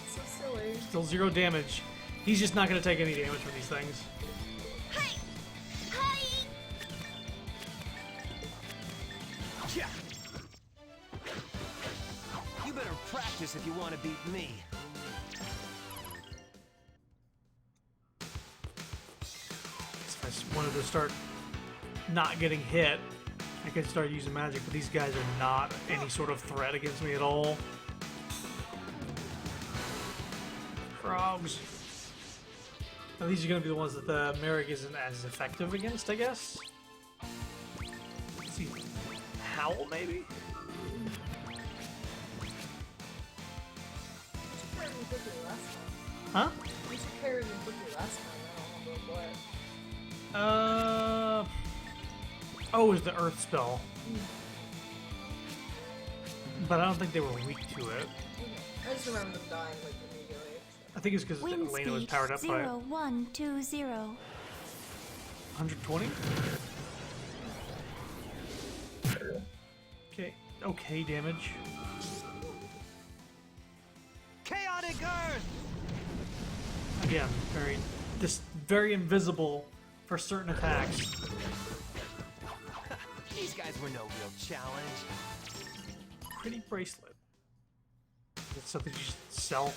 So silly. Still 0 damage. He's just not gonna take any damage from these things. You better practice if you want to beat me. If I just wanted to start not getting hit, I could start using magic, but these guys are not any sort of threat against me at all. Frogs. Now these are going to be the ones that the Merrick isn't as effective against, I guess. Let's see. Howl, maybe? You took care of him quickly last time. Huh? You took care of him quickly last time. I don't remember what. Oh, it was the Earth spell. But I don't think they were weak to it. I just remember them dying like immediately. I think it's because Wind Elena was speed powered up by it. 0120. 120? Okay. Okay, damage. Chaotic Earth! Again, very invisible for certain attacks. These guys were no real challenge. Pretty bracelet. That's something you should sell.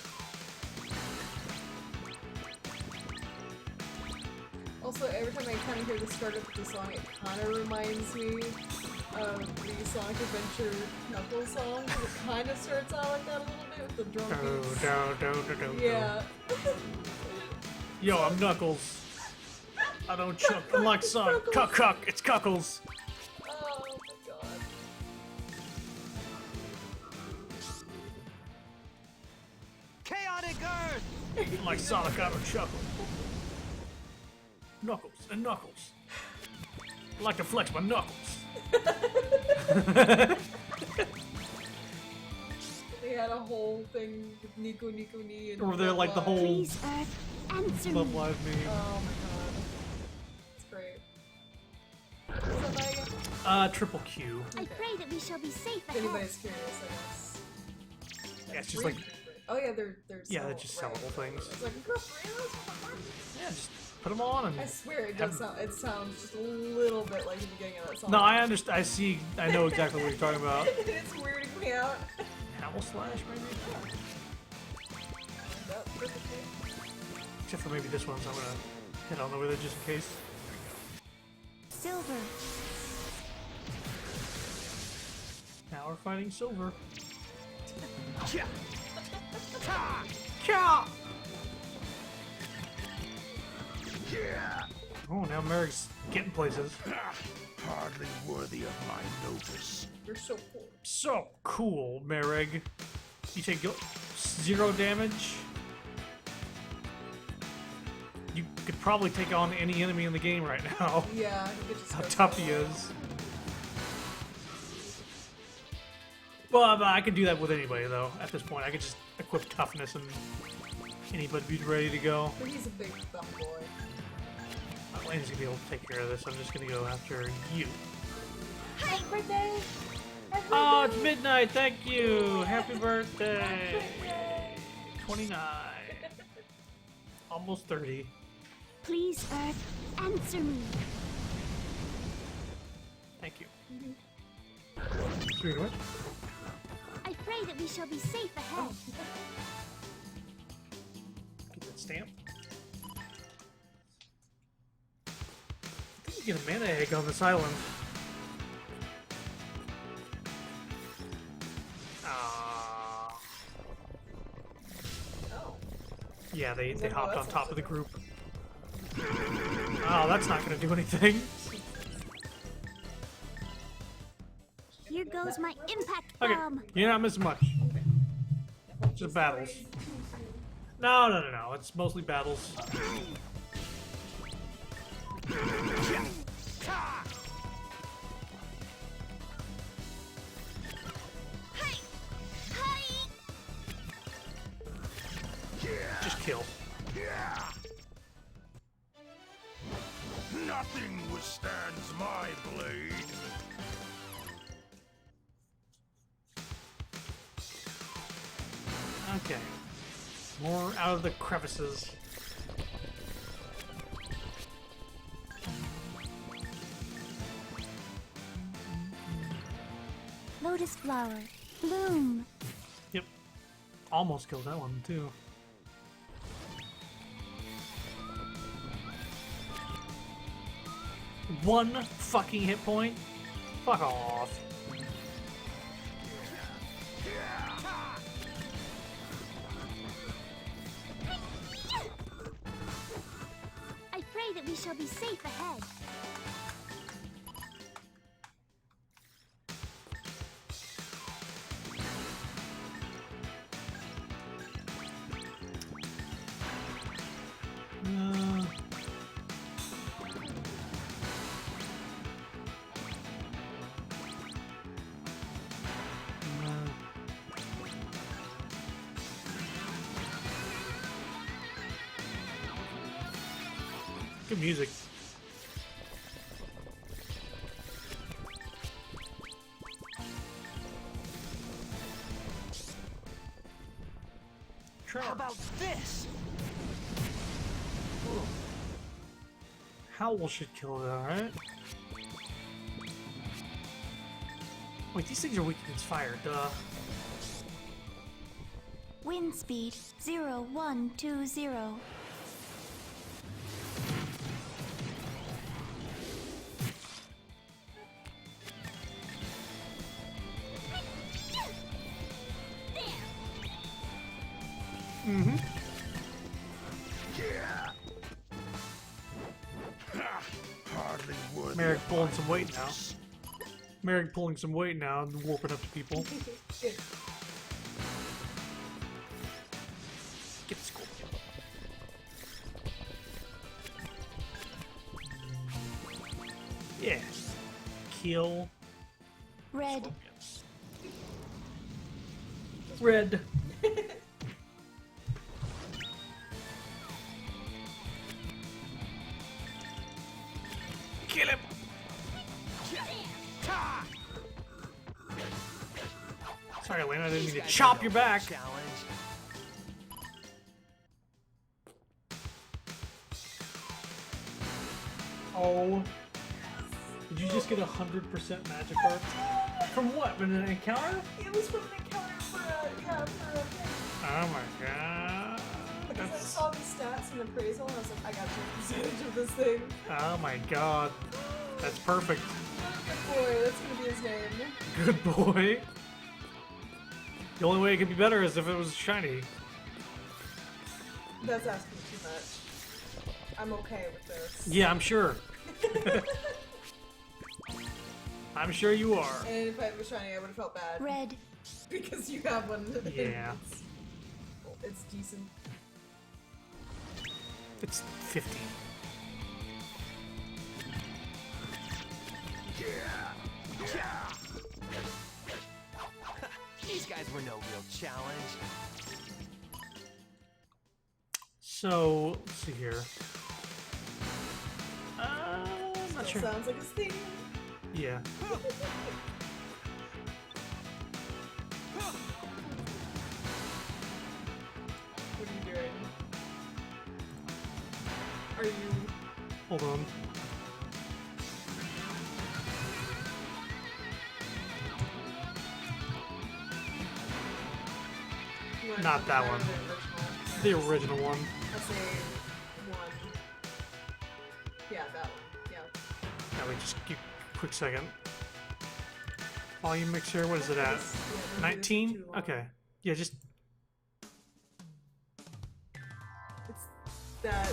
Also, every time I kind of hear the start of the song, it kind of reminds me of the Sonic Adventure Knuckles song. 'Cause it kind of starts out like that a little bit with the drum beats. Yeah. Yo, I'm Knuckles. I don't chuck. I'm like Sonic. Cuck cuck. It's Cuckles. Oh my god. Chaotic Earth! I'm like Sonic. I don't chuckle. Knuckles and Knuckles. I like to flex my knuckles. They had a whole thing with Nico Nico Ni and Or they're like the Love whole Please, Earth, answer Love me. Live me. Oh my god. It's great. What's that again? Triple Q. I pray that we shall be safe If ahead. anybody's curious, I guess. Yeah, it's just like Oh yeah, they're yeah, they're just sellable things. It's like Yeah, just put them on and. I swear it does sound. It sounds just a little bit like the beginning of that song. No, I understand. I see. I know exactly what you're talking about. It's weirding me out. Howl slash, maybe. That's perfect. Except for maybe this one, so I'm gonna hit on over there just in case. Silver Now we're fighting Silver. Kya! Kya! Yeah. Oh, now Merrick's getting places. Hardly worthy of my notice. You're so cool. So cool, Merrig. You take 0 damage. You could probably take on any enemy in the game right now. Yeah, you could just How go tough for he it. is. Well, I could do that with anybody, though. At this point, I could just equip toughness and anybody be ready to go. But he's a big dumb boy. Lane's gonna be able to take care of this. I'm just gonna go after you. Happy birthday! Happy Oh, birthday! it's midnight. Thank you. Happy birthday. 29. Almost 30. Please, Earth, answer me. Thank you. Pretty much. I pray that we shall be safe ahead. Get that stamp. I think you get a mana egg on this island. Ah. Oh. Yeah, they Well, hopped on that's top of the also group. Oh, that's not gonna do anything. Here goes my impact Okay, bomb. you're not missing much. Just battles. No. It's mostly battles. Just kill. Nothing withstands my blade. Okay. More out of the crevices. Lotus flower, bloom. Yep. Almost killed that one, too. One fucking hit point? Fuck off. I pray that we shall be safe ahead. Uh, Good music. How about this? Howl should kill it, alright? Wait, these things are weak against fire, duh. Wind speed 0120. Mm-hmm. Hardly worthy Merrick of pulling my some weight now. notice. Merrick pulling some weight now and warping up to people. Good. Get the school. Yeah. Kill. Red, Red. Kill him. Sorry, Elena, I didn't mean to chop your back. Challenge. Oh. Did you just get 100% magic art? From what? From an encounter? It was from an encounter for a thing. Oh my god. Because I That's, saw the stats and appraisal and I was like, I got 2% of this thing. oh my god. That's perfect. Boy, that's gonna be his name. Good boy. The only way it could be better is if it was shiny. That's asking too much. I'm okay with this. Yeah, I'm sure. I'm sure you are. And if I was shiny, I would have felt bad. Red. Because you have one. Yeah. It's decent. It's 50. These guys were no real challenge. So, let's see here. I'm not Still sure. sounds like his theme. Yeah. What are you doing? Are you... Hold on. you wanna Not that compare one. The The original one. I'll say one. Yeah, that one. Yeah. Now we just give a quick second. Volume mixer, what is it at? This- yeah, don't do this 19? too long. Okay. Yeah, just It's that...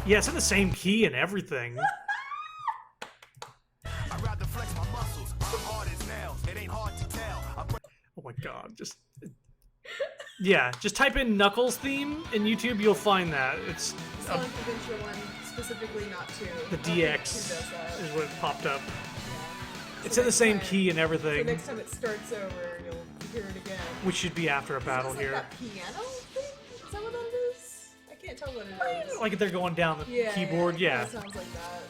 yeah, it's in the same key and everything. I'd rather flex my muscles. I'm hard as nails. It ain't hard to tell. Oh my god, just yeah, just type in Knuckles theme in YouTube, you'll find that. It's Sonic Adventure 1, specifically not 2. the I think 2 DX does that. is what popped up. Yeah. It's So in the next same time- key and So everything, next time it starts over, you'll hear it again. which should be after a battle Is here. that piano thing? Is that what that is? I can't tell what it is. Like if they're going down the Yeah, keyboard, yeah. It sounds like that.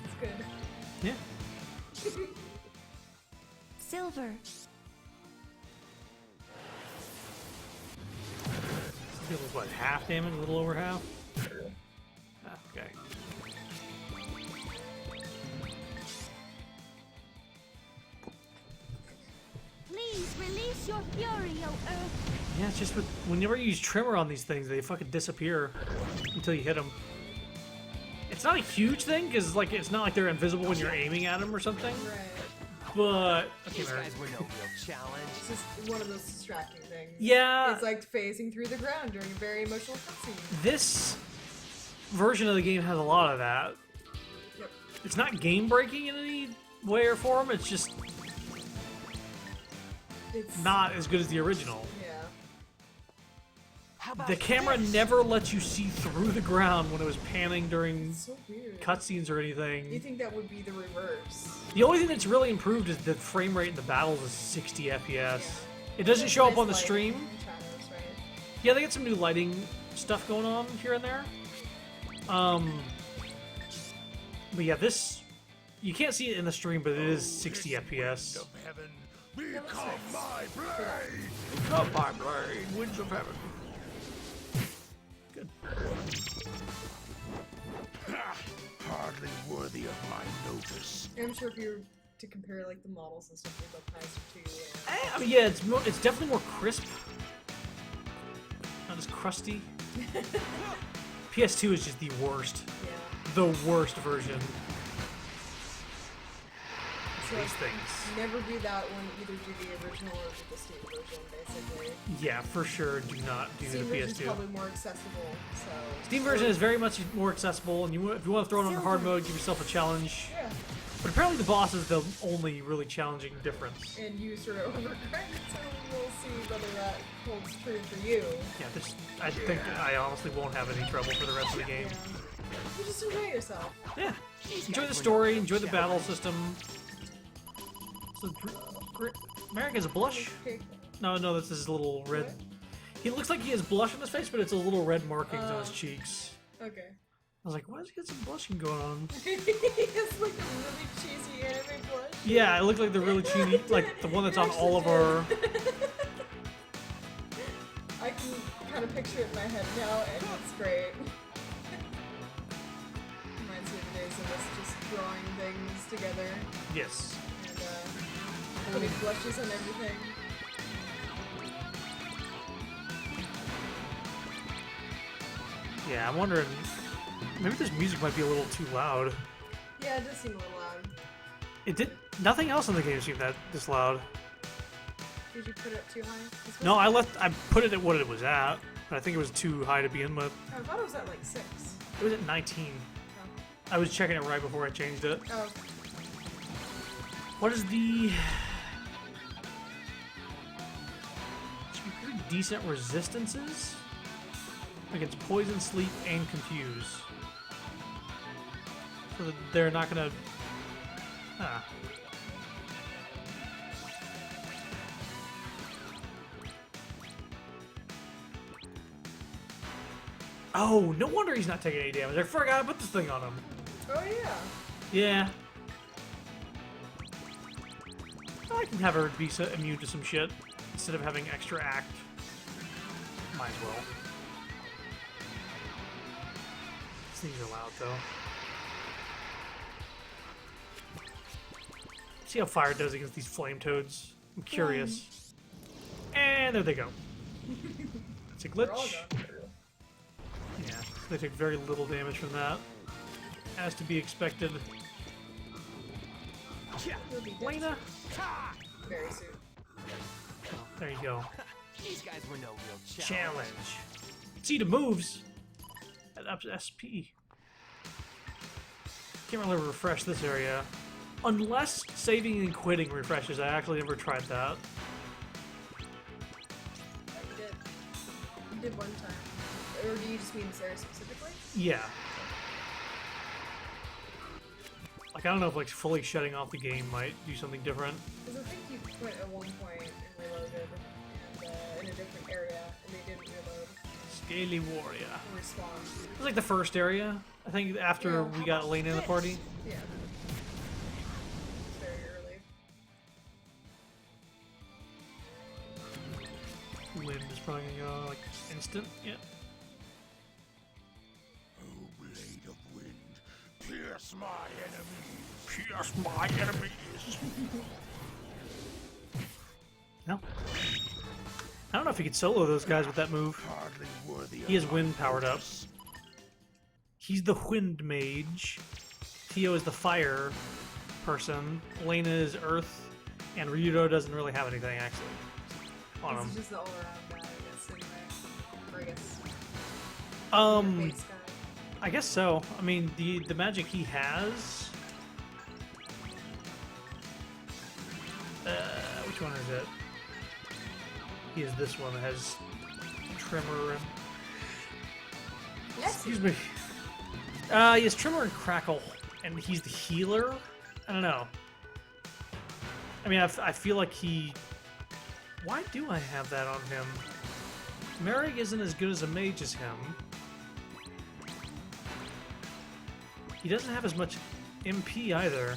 It's good. Yeah. Silver. It was what, half damage? A little over half? Okay. Please release your fury, O Earth. Yeah, it's just with, whenever you use trimmer on these things, they fucking disappear until you hit them. It's not a huge thing, because like, it's not like they're invisible when you're aiming at them or something. Right. But, okay, These Mary. guys were no real challenge. It's just one of those distracting things. Yeah. It's like phasing through the ground during a very emotional cutscene. This version of the game has a lot of that. Yep. It's not game breaking in any way or form, it's just It's not as good as the original. Yeah. How about The camera this? never lets you see through the ground when it was panning during It's so weird. cutscenes or You anything. think that would be the reverse? The only thing that's really improved is the frame rate in the battles is 60 FPS. Yeah. It doesn't show up Nice on the lighting stream. in China's, right? Yeah, they get some new lighting stuff going on here and there. But yeah, this you can't see it in the stream, but it is 60 FPS. Of heaven, become nice. my blade. Come my blade, winds of heaven. Good. Hardly worthy of my notice. I'm sure if you were to compare like the models and stuff, they look nicer too. I mean, yeah, it's definitely more crisp. Not as crusty. PS2 is just the worst. Yeah. The worst version. So These things. never do that one. Either do the original or do the Steam version, basically. Yeah, for sure. Do not do Steam the version's PS2. probably more accessible. So Steam version is very much more accessible, and if you want to throw it on hard mode, give yourself a challenge. yeah, But apparently, the boss is the only really challenging difference. and you sort of overcorrect it, so we'll see whether that holds true for you. Yeah, I think I honestly won't have any trouble for the rest of the game. Yeah. You just enjoy yourself. Yeah, enjoy the story, enjoy the battle system. So, Merrick has a blush? Okay. No, this is a little red. He looks like he has blush on his face, but it's a little red markings on his cheeks. Okay. I was like, why does he get some blushing going on? It's like a really cheesy anime blush. Yeah, it looked like the really cheesy, like the one that's on all of our. I can kind of picture it in my head now, and it's great. Reminds me of the days of us just drawing things together Yes. and putting blushes on everything. Yeah, I'm wondering. Maybe this music might be a little too loud. Yeah, it does seem a little loud. It did. Nothing else in the game seemed this loud. Did you put it too high? It's No, supposed I put it at what it was at, but I think it was too high to begin with. I thought it was at like 6. It was at 19. Oh. I was checking it right before I changed it. Oh. What is the... Some pretty decent resistances against poison, sleep, and confuse. So that they're not gonna... Ah. Oh, no wonder he's not taking any damage. I forgot to put this thing on him. Oh yeah. Yeah. I can have her be immune to some shit instead of having extra act. Might as well. These things are loud though. See how fire does against these flame toads. I'm curious. And there they go. It's a They're all glitch. gone. Yeah, they took very little damage from that. As to be expected. You'll be dead Lena! very soon. There you go. These guys were no real Challenge. See the moves. At up to SP. Can't really refresh this area. Unless saving and quitting refreshes. I actually never tried that. You did. You did one time. Or do you just mean this area specifically? Yeah. Like, I don't know if like fully shutting off the game might do something different. Because I think you quit at one point and reloaded in a different area, and they didn't reload Scaly Warrior. and respawn. It was like the first area. I think after Yeah. we got Elena in the party. Yeah. It's very early. Wind is probably gonna go like instant. Yeah. Oh, blade of wind, pierce my enemies. Pierce my enemies. No. I don't know if he could solo those guys with that move. Hardly worthy He has of wind my powered up. notice. He's the wind mage. Tio is the fire person. Elena is earth. And Ryudo doesn't really have anything actually on him. This is just the all-around guy, I guess, anyway. Or I guess. Base guy. I guess so. I mean, the magic he has. Which one is it? He is this one that has Tremor and... Yes. Excuse me. He has Tremor and Crackle, and he's the healer? I don't know. I mean, I feel like he... Why do I have that on him? Merrick isn't as good as a mage as him. He doesn't have as much MP either.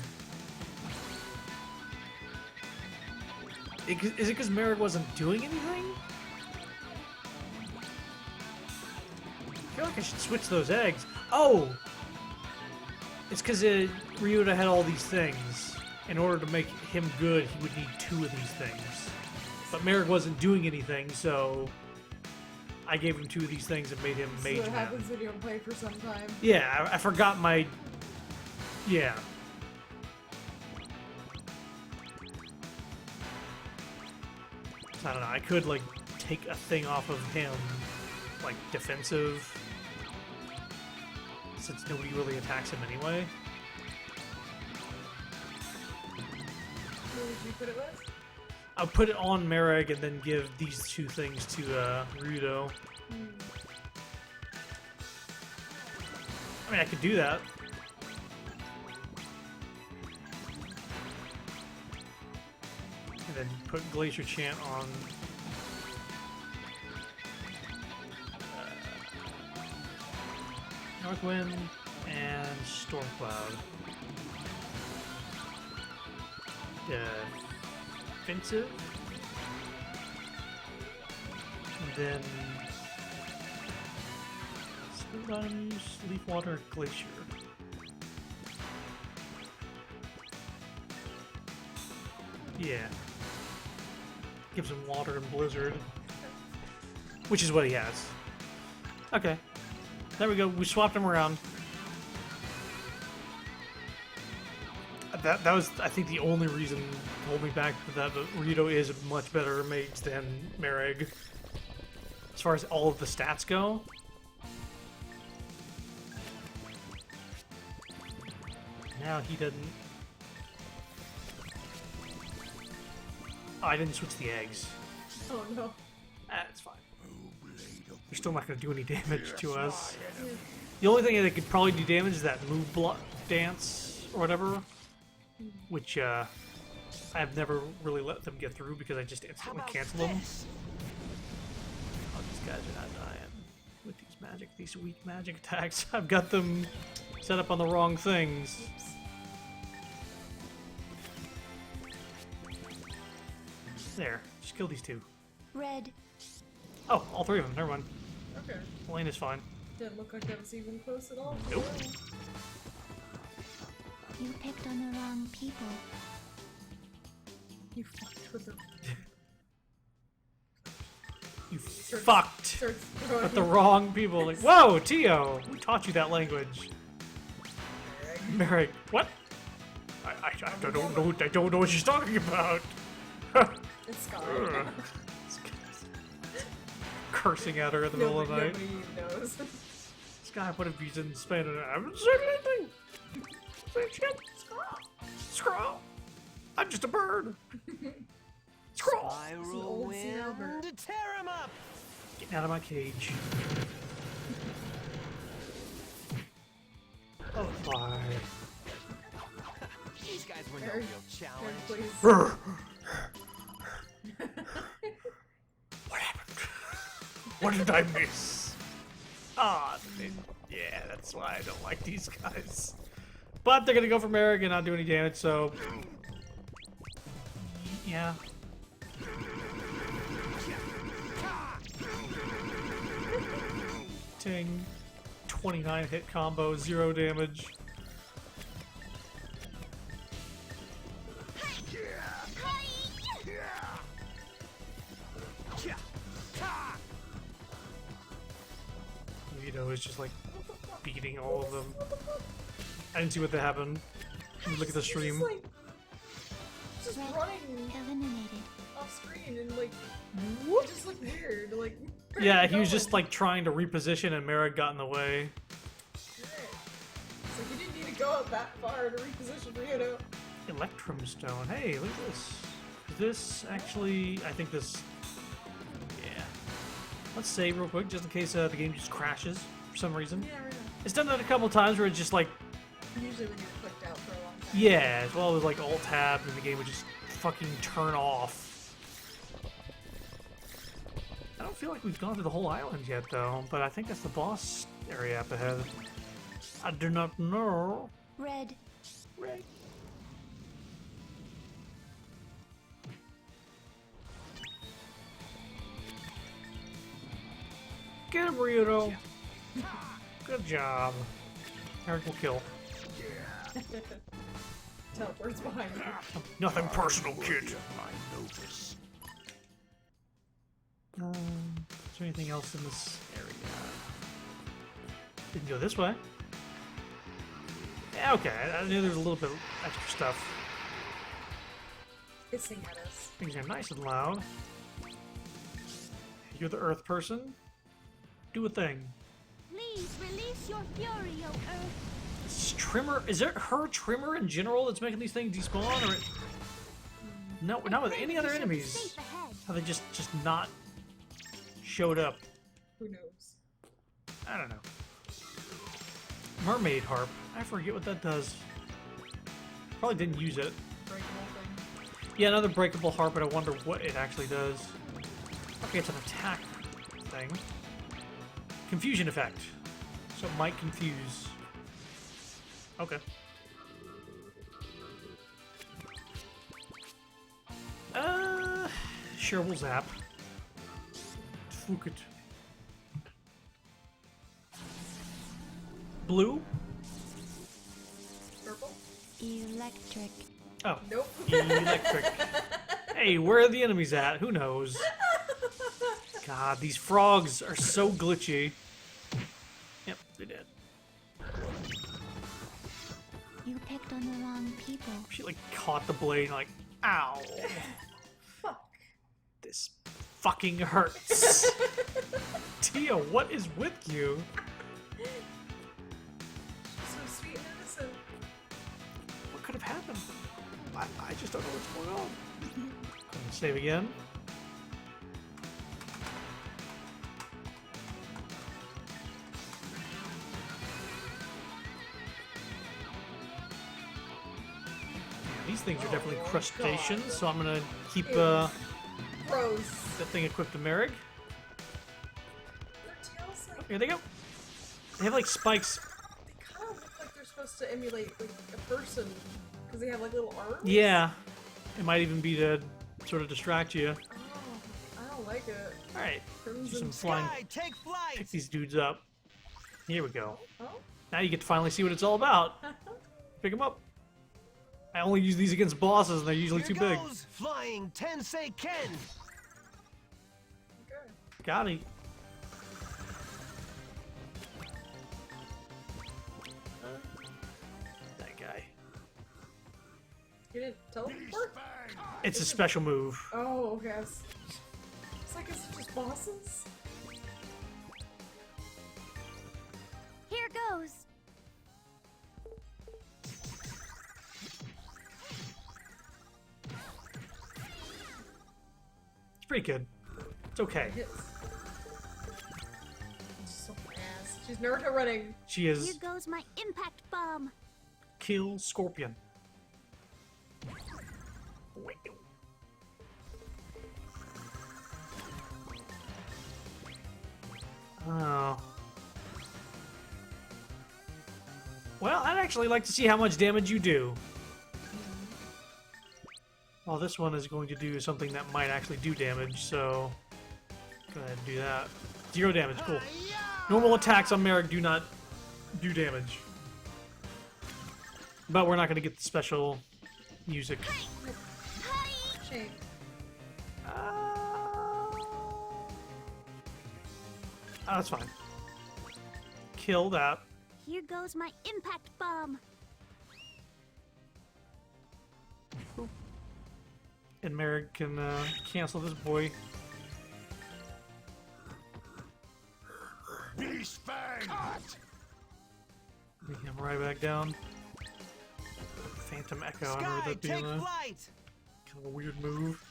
Is it because Merrick wasn't doing anything? I feel like I should switch those eggs. Oh! It's because Ryuda had all these things. In order to make him good, he would need 2 of these things. But Merrick wasn't doing anything, so I gave him 2 of these things and made him So mage what man. happens when you don't play for some time? Yeah, I forgot my... Yeah. I don't know, I could, like, take a thing off of him, like, defensive, since nobody really attacks him anyway. Who would you put it with? I'll put it on Merrick and then give these 2 things to, Rudo. I mean, I could do that. And then put Glacier Chant on... Northwind and Stormcloud. Defensive. And then... Sometimes Leafwater, Glacier. Yeah. Gives him water and blizzard. Which is what he has. Okay. There we go. We swapped him around. that was, I think, the only reason to hold me back that Rito is a much better mage than Mereg. As far as all of the stats go. Now he doesn't... Oh, I didn't switch the eggs. Oh no. That's fine. They're still not going to do any damage to us. The only thing that could probably do damage is that move block dance or whatever, which I've never really let them get through because I just instantly cancel them. Oh, these guys are not dying with these weak magic attacks. I've got them set up on the wrong things. There, just kill these two. Red. Oh, all three of them. Never mind. Okay. Lane is fine. Didn't look like that was even close at all. Nope. You picked on the wrong people. You fucked with them. You fucked Starts throwing with the wrong people. Like, whoa, Tio, who taught you that language? Merrick, what? I don't know what she's talking about. It's Scott. Cursing at her in the middle of the night. Nobody knows. Sky, what have you done in Spain? I haven't said anything. Say shit. Scroll. I'm just a bird. Scroll. Spiral old wind Sea Albert. to tear him up. Getting out of my cage. Oh, bye. These guys were no Eric, real challenge. please. What happened? What did I miss? Ah, yeah, that's why I don't like these guys. But they're gonna go for Merrick and not do any damage, so yeah. Ting, 29 hit combo, 0 damage. Vito is just like beating all of them. I didn't see what happened. Look at the stream. Just running Eliminated. off screen and like, it just looked weird. Like, where Yeah, are you he was going? just like trying to reposition and Merrick got in the way. It's like you didn't need to go out that far to reposition Rito. Electrum Stone. Hey, look at this. This actually, I think this. Yeah. Let's save real quick, just in case the game just crashes for some reason. Yeah, right now. It's done that a couple times where it's just like, Usually when you're clicked out for a long time. yeah, as well as like Alt Tab, and the game would just fucking turn off. I don't feel like we've gone through the whole island yet, though, but I think that's the boss area up ahead. I do not know. Red. Right. Get him, Ryudo. Good job. Eric will kill. Teleports behind you. Nothing personal, kid. My notice. Is there anything else in this area? Didn't go this way. Yeah, okay. I knew there was a little bit of extra stuff. Hissing at us. Things are nice and loud. You're the Earth person. Do a thing. Please release your fury, O Earth. Is Trimmer? Is it her Trimmer in general that's making these things despawn, or no? Not with any other enemies. Safe ahead. How they just not showed up? Who knows? I don't know. Mermaid harp. I forget what that does. Probably didn't use it. Breakable thing. Yeah, another breakable harp, but I wonder what it actually does. Okay, it's an attack thing. Confusion effect. So it might confuse. Okay. Sure, we'll zap. Fuck it. Blue? Purple? Electric. Oh. Nope. Electric. Hey, where are the enemies at? Who knows? God, these frogs are so glitchy. Yep, they did. You picked on the wrong people. She like caught the blade and like, ow. Fuck. This fucking hurts. Tia, what is with you? She's so sweet and innocent. What could have happened? I just don't know what's going on. Save again. These things are definitely crustaceans, God. so I'm gonna keep Gross. that thing equipped to Merrick. Their tails, like, Here they go. They have like spikes. they kind of look like they're supposed to emulate like a person because they have like little arms. Yeah, it might even be to sort of distract you. Oh, I don't like it. All right, do Crimson some flying. Sky, take flight! Pick these dudes up. Here we go. Oh. Now you get to finally see what it's all about. Pick them up. I only use these against bosses, and they're usually Here too big. goes flying Tensei Ken! Okay. Got it. That guy. You didn't teleport? It's a special move. Oh, okay. It's like it's just bosses. Here goes. It's pretty good. It's okay. Hits. So fast. She's Naruto running. She Here is goes my impact bomb. kill Scorpion. Oh. Well, I'd actually like to see how much damage you do. Well, this one is going to do something that might actually do damage, so go ahead and do that. 0 damage, cool. Normal attacks on Merrick do not do damage. But we're not going to get the special music. Shame. That's fine. Kill that. Here goes my impact bomb. And Merrick can cancel this boy. Beast Fang! Cut! Bring him right back down. Phantom Echo. I remember Sky, that being take a flight! kind of a weird move.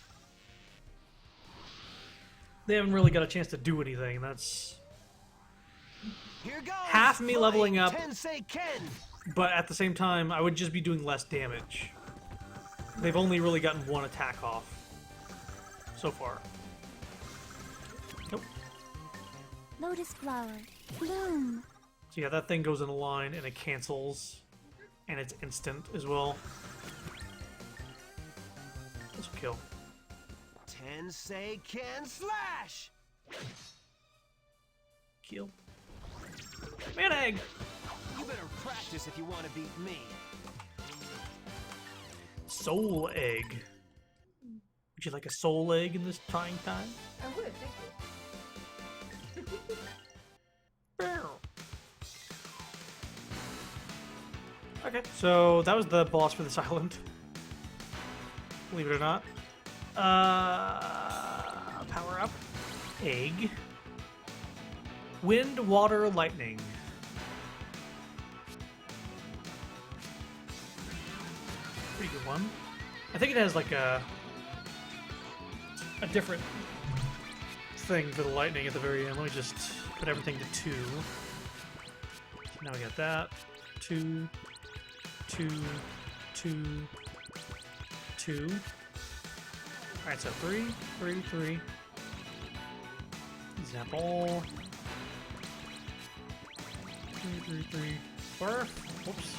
They haven't really got a chance to do anything. That's. Here goes Half me leveling flying up. Tensei Ken! But at the same time, I would just be doing less damage. They've only really gotten one attack off so far. Nope. Lotus flower. Bloom. So yeah, that thing goes in a line and it cancels. And it's instant as well. This will kill. Tensei Ken slash! Kill. Man egg! You better practice if you want to beat me. Soul egg. Would you like a soul egg in this trying time? I would, thank you. Okay, so that was the boss for this island. Believe it or not. Power up. Egg. Wind, water, lightning. Pretty good one. I think it has like a different thing for the lightning at the very end. Let me just put everything to 2. So now we got that. 2, 2, 2, 2. Alright, so 3, 3, 3. Zap all. 3, 3, 3. Barf. Whoops.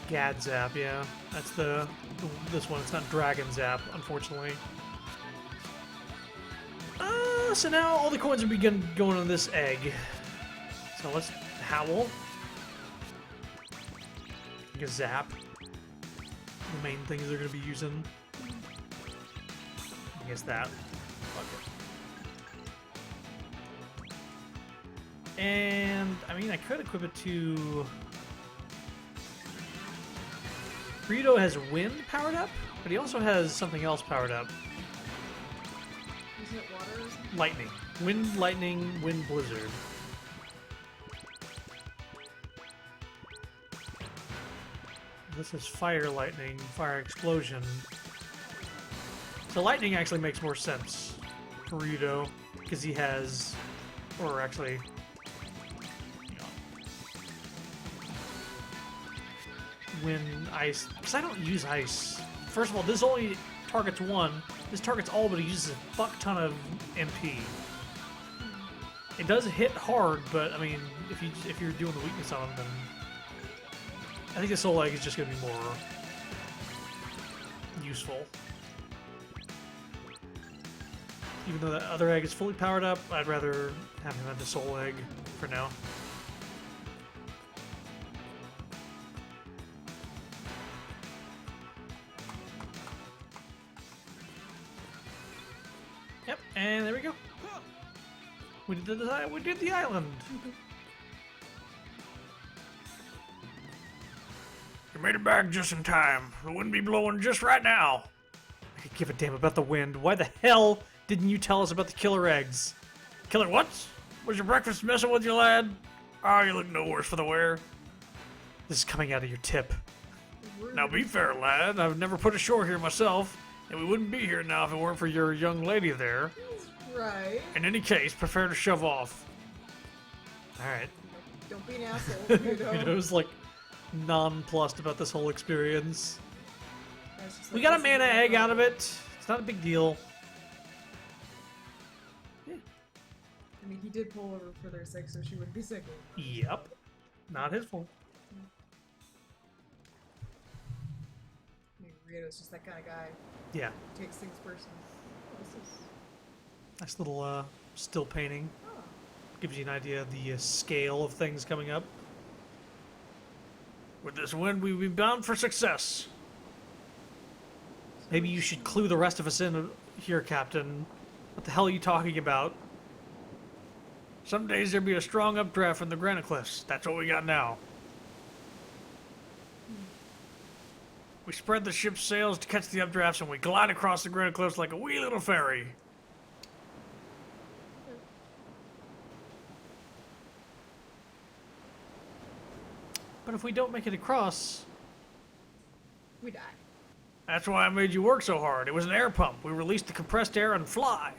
Gad Zap, yeah. That's this one. It's not Dragon Zap, unfortunately. So now all the coins will begin going on this egg. So let's howl. Like a zap. The main things they're going to be using. I guess that. Fuck And, I mean, I could equip it to... Rito has wind powered up, but he also has something else powered up. Isn't it water or something? Lightning. Wind, lightning, wind, blizzard. This is fire, lightning, fire, explosion. So lightning actually makes more sense for Ryudo, because he has, or actually, you know, wind, ice, because I don't use ice. First of all, this only targets one. This targets all, but it uses a fuck ton of MP. It does hit hard, but I mean, if you're doing the weakness on him, then I think the soul egg is just going to be more useful. Even though that other egg is fully powered up, I'd rather have him have the soul egg for now. Yep, and there we go. We did the island. You made it back just in time. The wind be blowing just right now. I could give a damn about the wind. Why the hell didn't you tell us about the killer eggs? Killer what? Was your breakfast messing with you, lad? Oh, you look no worse for the wear. This is coming out of your tip. Rude. Now be fair, lad. I've never put ashore here myself, and we wouldn't be here now if it weren't for your young lady there. Right. In any case, prepare to shove off. Alright. Don't be an asshole, Rito's like nonplussed about this whole experience. It's just We like, got a this is mana what egg I out of it. It's not a big deal. I mean, he did pull over for their sake, so she wouldn't be sick. Yep. Not his fault. I mean, Rito's just that kind of guy. Yeah. Takes things personally. What's this? Nice little still painting. Oh. Gives you an idea of the scale of things coming up. With this wind, we've been bound for success. Maybe you should clue the rest of us in here, Captain. What the hell are you talking about? Some days there'd be a strong updraft from the granite cliffs. That's what we got now. We spread the ship's sails to catch the updrafts, and we glide across the granite cliffs like a wee little ferry. But if we don't make it across, We die. that's why I made you work so hard. It was an air pump. We released the compressed air and fly.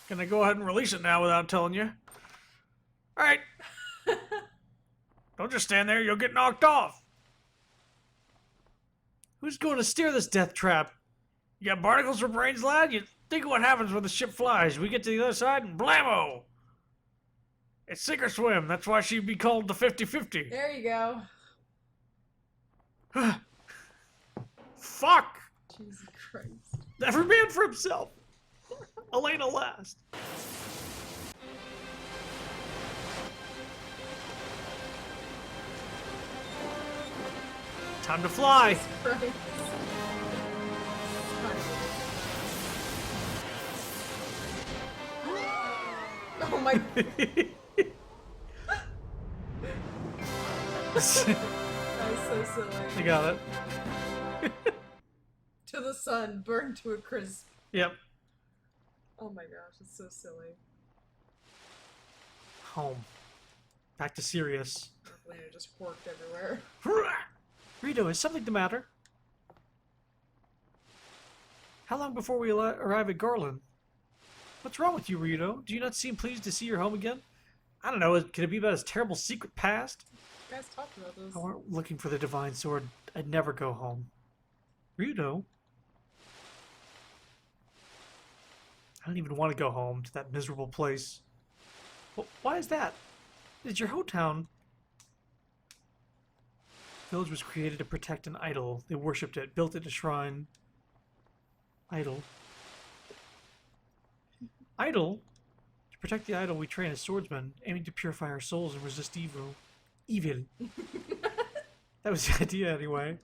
Can I go ahead and release it now without telling you? All right. Don't just stand there. You'll get knocked off. Who's going to steer this death trap? You got barnacles for brains, lad? You think of what happens when the ship flies. We get to the other side and blammo! It's sink or swim. That's why she'd be called the 50-50. There you go. Fuck! Jesus Christ. Every man for himself. Elena last. Time to fly. Christ. Oh my. That's so silly. I got it. To the sun, burned to a crisp. Yep. Oh my gosh, it's so silly. Home. Back to Sirius. Lena just worked everywhere. Rito, is something the matter? How long before we arrive at Garland? What's wrong with you, Rito? Do you not seem pleased to see your home again? I don't know, could it be about his terrible secret past? You guys talked about this. If I weren't looking for the Divine Sword, I'd never go home. Rito? I don't even want to go home to that miserable place. Well, why is that? It's your hometown. The village was created to protect an idol. They worshipped it, built it a shrine. Idol. Idol? To protect the idol, we train as swordsmen, aiming to purify our souls and resist evil. Evil. That was the idea, anyway.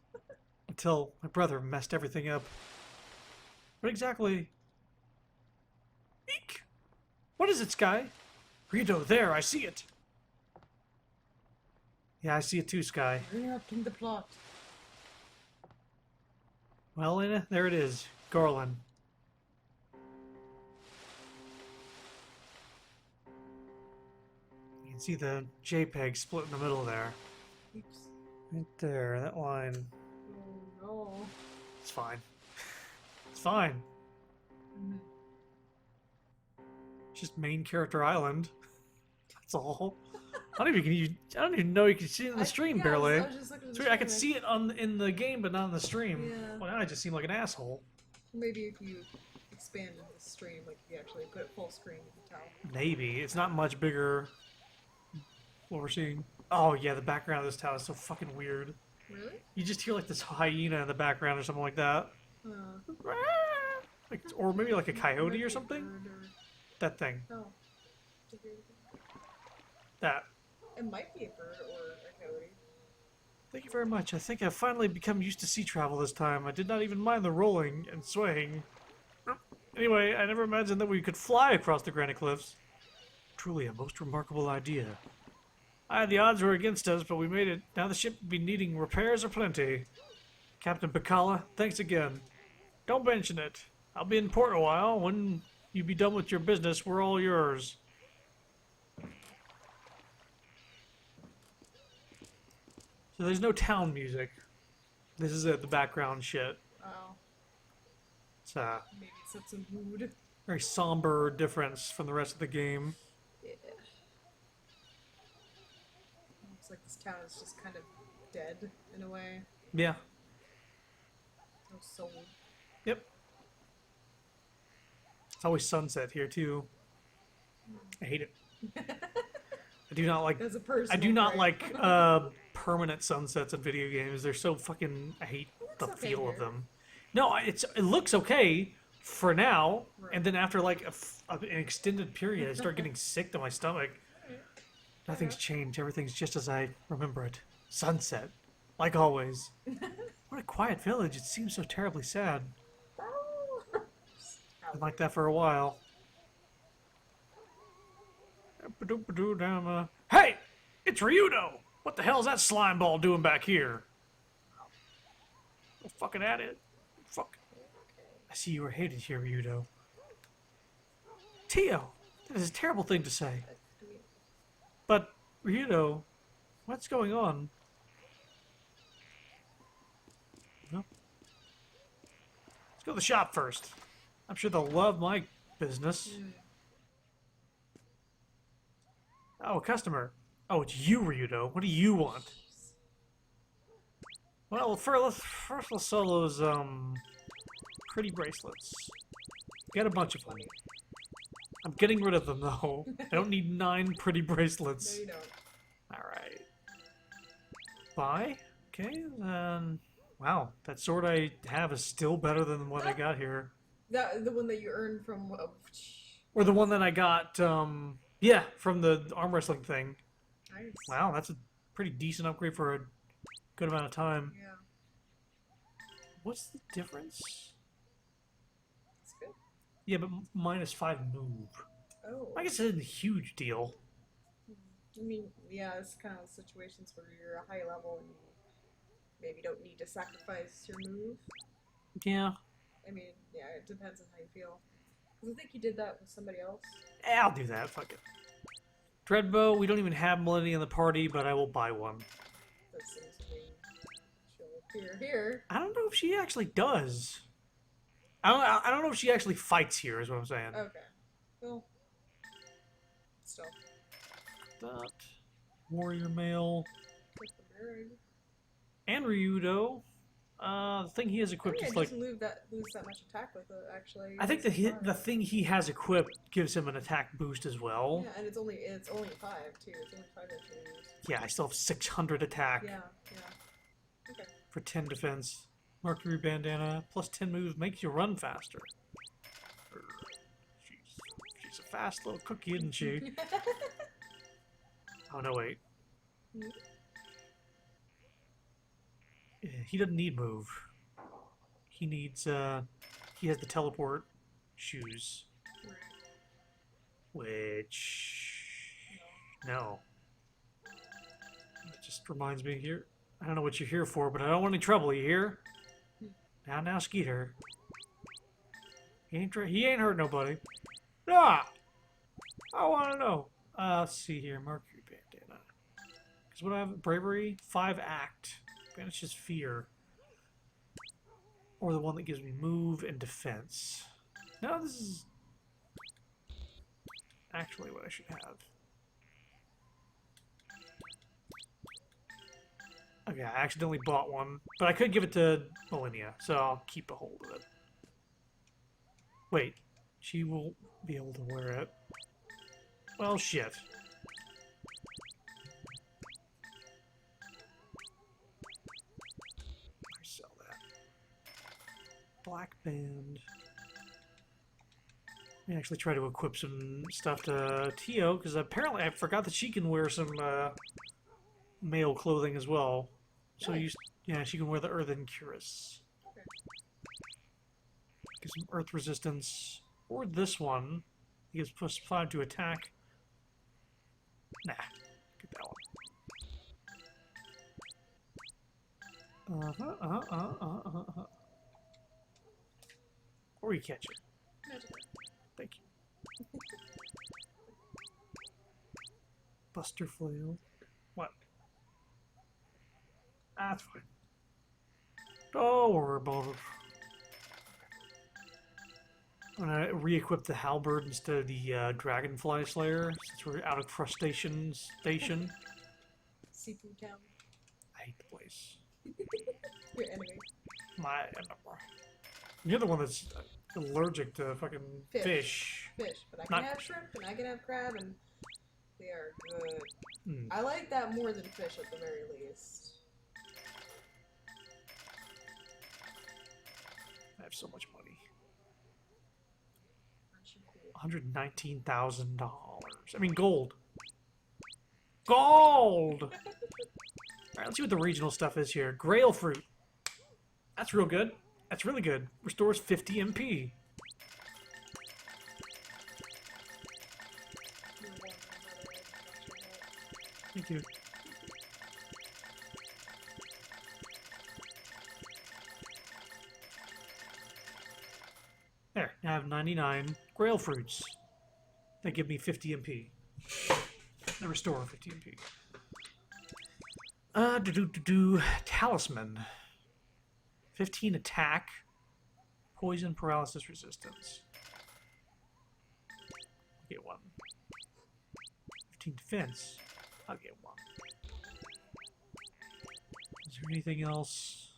Until my brother messed everything up. What exactly... Eek! What is it, Sky? Rito, there, I see it. Yeah, I see it too, Sky. Interrupting the plot. Well, Lena, there it is. Garland. You can see the JPEG split in the middle there. Oops. Right there, that line. Oh no. It's fine. It's fine. Mhm. It's just main character island. That's all. I don't even know you can see it in the stream barely. I was just looking at the Sorry, I could stream, see it in the game, but not in the stream. Yeah. Well, now I just seem like an asshole. Maybe if you expanded the stream, like if you actually put it full screen, you can tell. Maybe it's not much bigger. What we're seeing. Oh yeah, the background of this town is so fucking weird. Really? You just hear like this hyena in the background or something like that. Like, or maybe like a coyote or something. That thing. Oh. That. It might be a bird or a coyote. Thank you very much. I think I've finally become used to sea travel this time. I did not even mind the rolling and swaying. Anyway, I never imagined that we could fly across the granite cliffs. Truly a most remarkable idea. The odds were against us, but we made it. Now the ship will be needing repairs aplenty. Captain Picala, thanks again. Don't mention it. I'll be in port a while. When you be done with your business, we're all yours. So there's no town music. This is it, the background shit. Oh. It's Maybe it set some mood. very somber difference from the rest of the game. Yeah. Looks like this town is just kind of dead in a way. Yeah. No soul. Yep. It's always sunset here too. I hate it. I do not like. As a person. I do not like permanent sunsets in video games. They're so fucking. I hate the okay feel of here. them. No, it looks okay for now, Right. and then after like an extended period, I start getting sick to my stomach. Nothing's changed. Everything's just as I remember it. Sunset, like always. What a quiet village. It seems so terribly sad. Been like that for a while. Hey! It's Ryudo! What the hell's that slime ball doing back here? Go fucking at it. Fuck. I see you are hated here, Ryudo. Tio! That is a terrible thing to say. But, Ryudo, what's going on? Well, let's go to the shop first. I'm sure they'll love my business. Oh, a customer. Oh, it's you, Ryudo. What do you want? Well, first we'll sell those, pretty bracelets. Get a bunch of them. I'm getting rid of them, though. I don't need 9 pretty No, bracelets. you don't. Alright. Buy? Okay, then... Wow, that sword I have is still better than what I got here. The one that you earned from. Or the one that I got, yeah, from the arm wrestling thing. Nice. Wow, that's a pretty decent upgrade for a good amount of time. Yeah. What's the difference? It's good. Yeah, but -5 move. Oh. I guess it isn't a huge deal. I mean, yeah, it's kind of situations where you're a high level and you maybe don't need to sacrifice your move. Yeah. I mean, yeah, it depends on how you feel. Because I think you did that with somebody else. I'll do that, fuck it. Dreadbow, we don't even have Melanie in the party, but I will buy one. That seems to be. She'll appear here. I don't know if she actually does. I don't know if she actually fights here, is what I'm saying. Okay. Well. Still. That. Warrior Mail. Click the mirror. And Ryudo. The thing he has equipped I is think like... I just lose that much attack with it, actually. I think the thing he has equipped gives him an attack boost as well. Yeah, and it's only 5 too. It's only 5 actually. Yeah, I still have 600 attack Yeah, yeah. Okay. for 10 defense. Mercury bandana plus 10 moves makes you run faster. She's a fast little cookie, isn't she? Oh no, wait. Hmm? Yeah, he doesn't need move. He needs he has the teleport shoes. Right. Which... No. It just reminds me here. I don't know what you're here for, but I don't want any trouble, you hear? Now, Skeeter. He ain't hurt nobody. Ah! I want to know. Let's see here. Mercury bandana. Because what do I have? Bravery? 5 act. Banishes fear. Or the one that gives me move and defense. No, this is actually what I should have. Okay, I accidentally bought one, but I could give it to Millennia, so I'll keep a hold of it. Wait, she won't be able to wear it. Well, shit. Sell that. Black band. Let me actually try to equip some stuff to Tio, because apparently I forgot that she can wear some male clothing as well. So yeah, she can wear the Earthen Cuirass. Get some earth resistance. Or this one. He gives +5 to attack. Nah. Get that one. Or you catch it. Magical. Thank you. Buster Flail. What? That's fine. Don't worry about it. I'm gonna re-equip the halberd instead of the dragonfly slayer, since we're out of crustacean station. Seafood town. I hate the place. Your enemy. My enemy. You're the one that's allergic to fucking fish. Fish. But I can Not have shrimp and I can have crab and they are good. Mm. I like that more than fish at the very least. I have so much money. Aren't you cool? $119,000. I mean, gold. Gold! Alright, let's see what the regional stuff is here. Grail fruit. That's real good. That's really good. Restores 50 MP. Thank you. There, I have 99 Grail fruits. They give me 50 MP. They restore 50 MP. Talisman. 15 attack. Poison paralysis resistance. I'll get one. 15 defense. I'll get one. Is there anything else?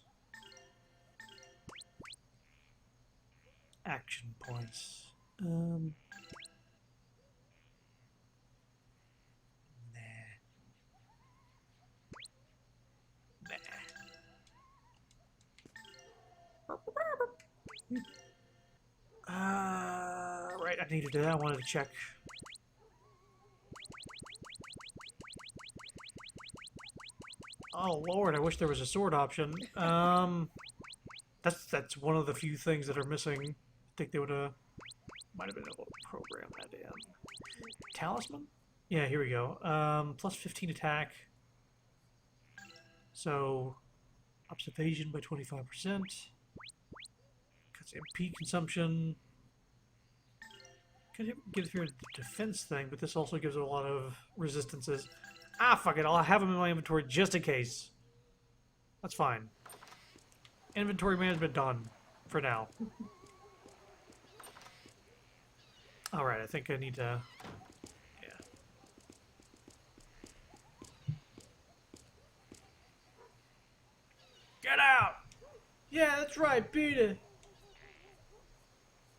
Action points. Nah. Right, I needed to. I wanted to check. Oh Lord, I wish there was a sword option. That's one of the few things that are missing. I think they would have might have been able to program that in. Talisman? Yeah, here we go. Plus 15 attack. So ups evasion by 25%. Cuts MP consumption. Could get it through a defense thing, but this also gives it a lot of resistances. Ah, fuck it. I'll have them in my inventory just in case. That's fine. Inventory management done for now. Alright, I think I need to... Yeah. Get out! Yeah, that's right, Peter.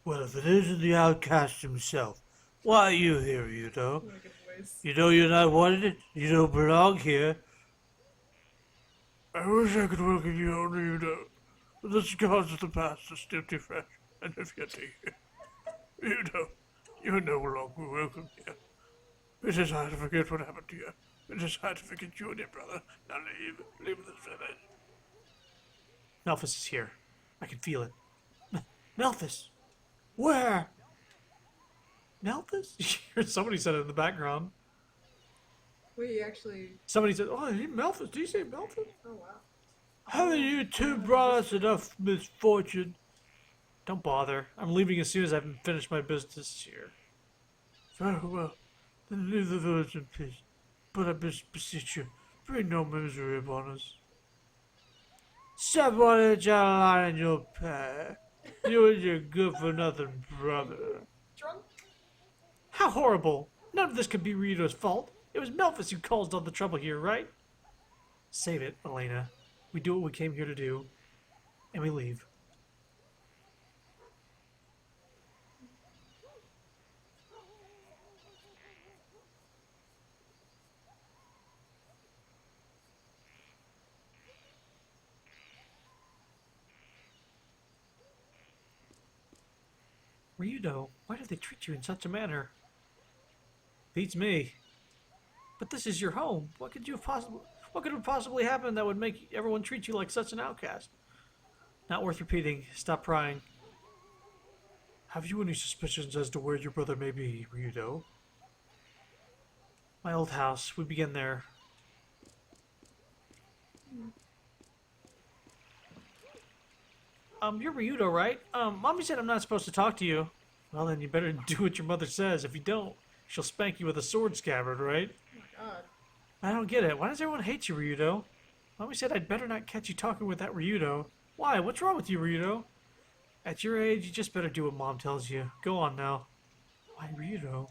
Well, if it isn't the outcast himself, why are you here, Yudo? Make a voice. You know you're not wanted? You don't belong here. I wish I could welcome you home, Yudo. But the scars of the past are still too fresh and have yet to heal. Yudo, you're no longer welcome here. It is hard to forget what happened to you. It is hard to forget you and your brother. Now leave this village. Melphis is here. I can feel it. Melphis! Where? Malthus? Somebody said it in the background. Wait, actually. Somebody said, oh, he Malthus. Did you say Malthus? Oh wow. Haven't you two brought us enough misfortune? Don't bother. I'm leaving as soon as I've finished my business here. Very well. Then leave the village in peace. But I beseech you, bring no misery upon us. Somebody draw a line in your pie. You and your good-for-nothing brother. Drunk? How horrible! None of this could be Rito's fault. It was Memphis who caused all the trouble here, right? Save it, Elena. We do what we came here to do, and we leave. Ryudo, why did they treat you in such a manner? Beats me. But this is your home. What could have possibly happened that would make everyone treat you like such an outcast? Not worth repeating. Stop prying. Have you any suspicions as to where your brother may be, Ryudo? My old house. We begin there. You're Ryudo, right? Mommy said I'm not supposed to talk to you. Well, then you better do what your mother says. If you don't, she'll spank you with a sword scabbard, right? Oh my god. I don't get it. Why does everyone hate you, Ryudo? Mommy said I'd better not catch you talking with that Ryudo. Why? What's wrong with you, Ryudo? At your age, you just better do what Mom tells you. Go on now. Why, Ryudo?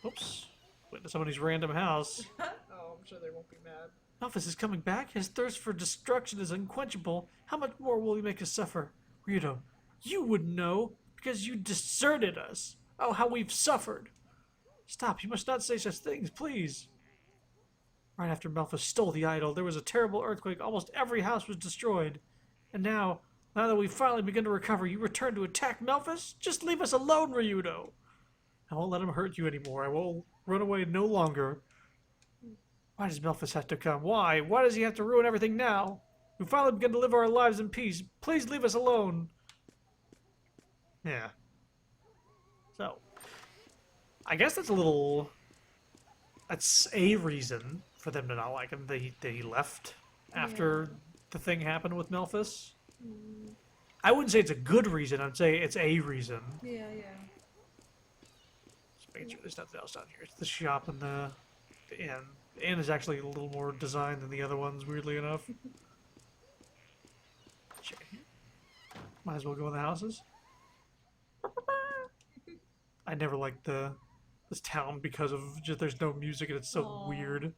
Oops. Went to somebody's random house. Oh, I'm sure they won't be mad. Elphys is coming back. His thirst for destruction is unquenchable. How much more will he make us suffer? Ryudo, you wouldn't know, because you deserted us. Oh, how we've suffered. Stop, you must not say such things, please. Right after Malphus stole the idol, there was a terrible earthquake. Almost every house was destroyed. And now that we've finally begun to recover, you return to attack Malphus? Just leave us alone, Ryudo. I won't let him hurt you anymore. I will run away no longer. Why does Malphus have to come? Why? Why does he have to ruin everything now? We finally begun to live our lives in peace. Please leave us alone. Yeah. So, I guess that's a reason for them to not like him. They left after the thing happened with Malphus. I wouldn't say it's a good reason. I'd say it's a reason. Yeah. Just making sure there's nothing else down here. It's the shop and the inn. The inn is actually a little more designed than the other ones, weirdly enough. Check here. Might as well go in the houses. I never liked this town because of just there's no music and it's so weird.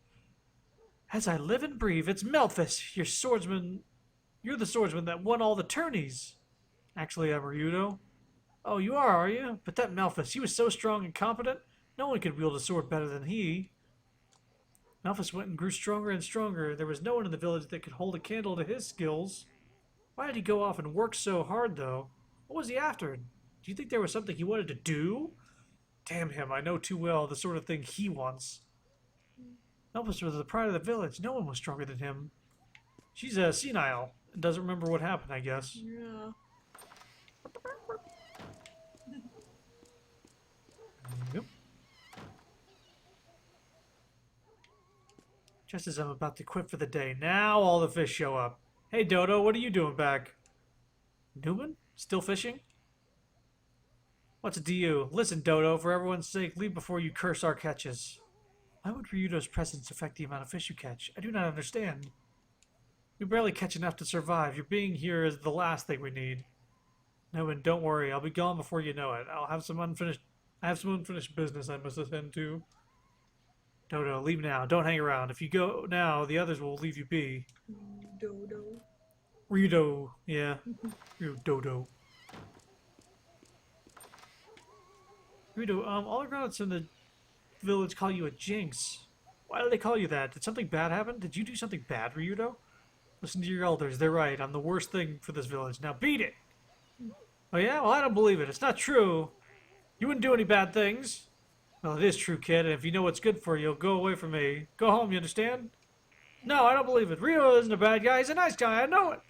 As I live and breathe, it's Malphus, your swordsman. You're the swordsman that won all the tourneys. Actually, I'm Ryudo. Oh, you are you? But that Malphus, he was so strong and competent, no one could wield a sword better than he. Malphus went and grew stronger and stronger. There was no one in the village that could hold a candle to his skills. Why did he go off and work so hard, though? What was he after? Do you think there was something he wanted to do? Damn him, I know too well the sort of thing he wants. Malphus was the pride of the village. No one was stronger than him. She's senile and doesn't remember what happened, I guess. Yeah. Yep. Just as I'm about to quit for the day, now all the fish show up. Hey Dodo, what are you doing back? Newman? Still fishing? What's it to you? Listen, Dodo, for everyone's sake, leave before you curse our catches. Why would Ryudo's presence affect the amount of fish you catch? I do not understand. We barely catch enough to survive. Your being here is the last thing we need. Newman, don't worry. I'll be gone before you know it. I have some unfinished business I must attend to. Dodo, leave now. Don't hang around. If you go now, the others will leave you be. Dodo. Ryudo, yeah. Dodo. Ryudo, all the grown-ups in the village call you a jinx. Why do they call you that? Did something bad happen? Did you do something bad, Ryudo? Listen to your elders. They're right. I'm the worst thing for this village. Now beat it! Oh yeah? Well, I don't believe it. It's not true. You wouldn't do any bad things. Well, it is true, kid, and if you know what's good for you, go away from me. Go home, you understand? No, I don't believe it. Ryudo isn't a bad guy. He's a nice guy. I know it.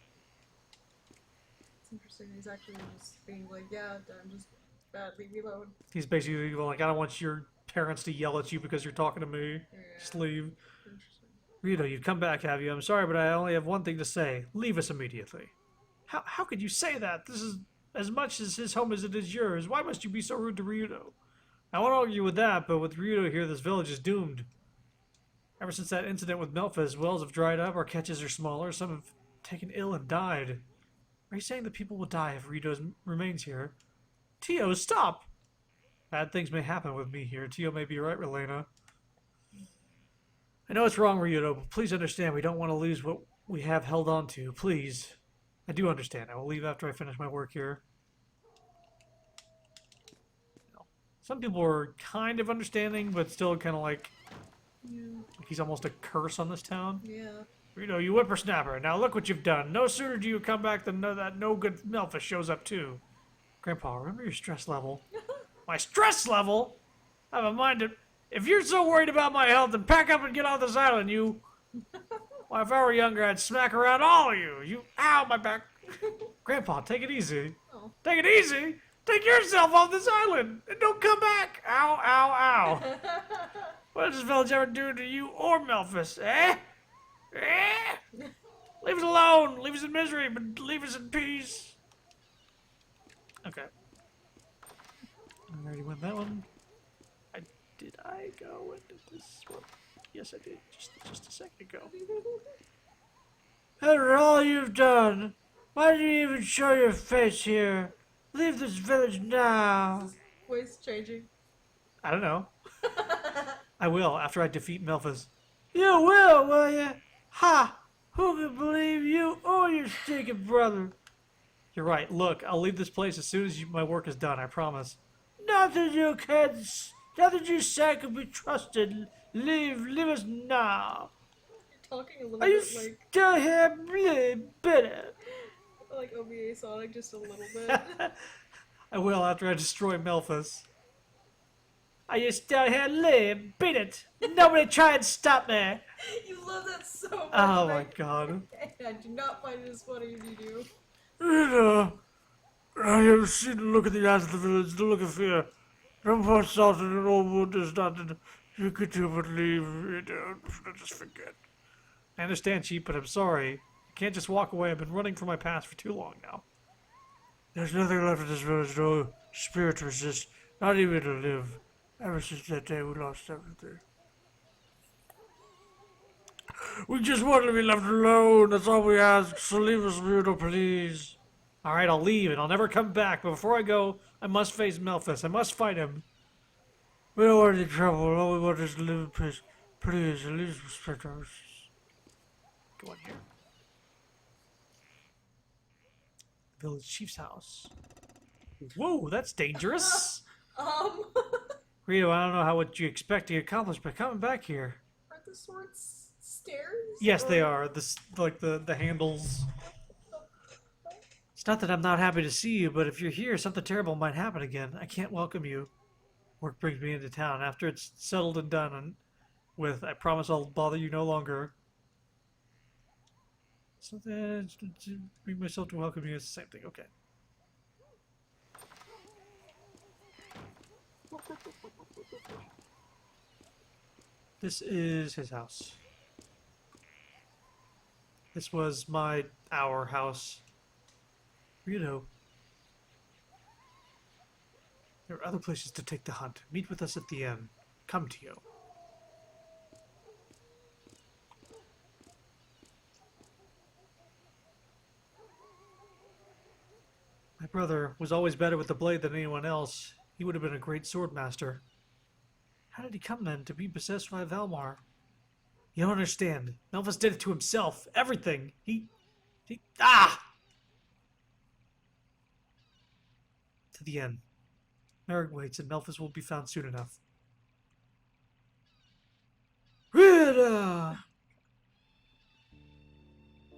It's interesting. He's actually just being like, yeah, I'm just bad, leave me alone. He's basically going like, I don't want your parents to yell at you because you're talking to me. Yeah. Just leave. Interesting. Rito, you've come back, have you? I'm sorry, but I only have one thing to say. Leave us immediately. How could you say that? This is as much as his home as it is yours. Why must you be so rude to Ryudo? I won't argue with that, but with Ryudo here, this village is doomed. Ever since that incident with Melphas, wells have dried up, our catches are smaller, some have taken ill and died. Are you saying that people will die if Ryudo remains here? Tio, stop! Bad things may happen with me here. Tio may be right, Relena. I know it's wrong, Ryudo, but please understand we don't want to lose what we have held on to. Please. I do understand. I will leave after I finish my work here. Some people are kind of understanding, but still kind of like he's almost a curse on this town. Yeah. Ryudo, you whippersnapper. Now look what you've done. No sooner do you come back than that no good Melphas shows up too. Grandpa, remember your stress level? My stress level? I have a mind to... If you're so worried about my health, then pack up and get off this island, you... Why, if I were younger, I'd smack around all of you. You... Ow, my back. Grandpa, take it easy. Oh. Take it easy. Take yourself off this island and don't come back. Ow, ow, ow. What does this village ever do to you or Melphas, eh? Eh? Leave us alone. Leave us in misery, but leave us in peace. Okay. I already went that one. Did I go into this one? Yes, I did. Just a second ago. After all you've done, why did you even show your face here? Leave this village now. Voice changing. I don't know. I will after I defeat Melphas. You will you? Ha! Who could believe you or your stinking brother? You're right. Look, I'll leave this place as soon as my work is done. I promise. Nothing you say can be trusted. Leave us now. You're talking a little Are you bit like still here, bleed bitter? like OVA Sonic, just a little bit. I will after I destroy Melphas. Are you still here, live? Beat it! Nobody try and stop me! You love that so much. Oh my Mike. god. I do not find it as funny as you do. I have seen the look in the eyes of the village, the look of fear. No more salt in an old wound is nothing. You could do but leave. Just forget. I understand, Chief, but I'm sorry. I can't just walk away. I've been running from my past for too long now. There's nothing left in this village, no spirit to resist, not even to live. Ever since that day, we lost everything. We just want to be left alone. That's all we ask. So leave us, Weirdo, please. All right, I'll leave, and I'll never come back. But before I go, I must face Melphas. I must fight him. We don't want any trouble. All we want is to live in peace. Please, at least respect us. Go in here. Village chief's house. Whoa, that's dangerous. Rito, I don't know what you expect to accomplish by coming back here. Are the swords stairs? Yes, they are. Like the handles. It's not that I'm not happy to see you, but if you're here, something terrible might happen again. I can't welcome you. Work brings me into town. After it's settled and done with, I promise I'll bother you no longer. Something to bring myself to welcome you. It's the same thing. Okay. This is his house. This was our house. You know. There are other places to take the hunt. Meet with us at the end. Come to you. My brother was always better with the blade than anyone else. He would have been a great sword master. How did he come then to be possessed by Valmar? You don't understand. Melphas did it to himself. Everything. To the end. Merrick waits and Melphas will be found soon enough. Rita!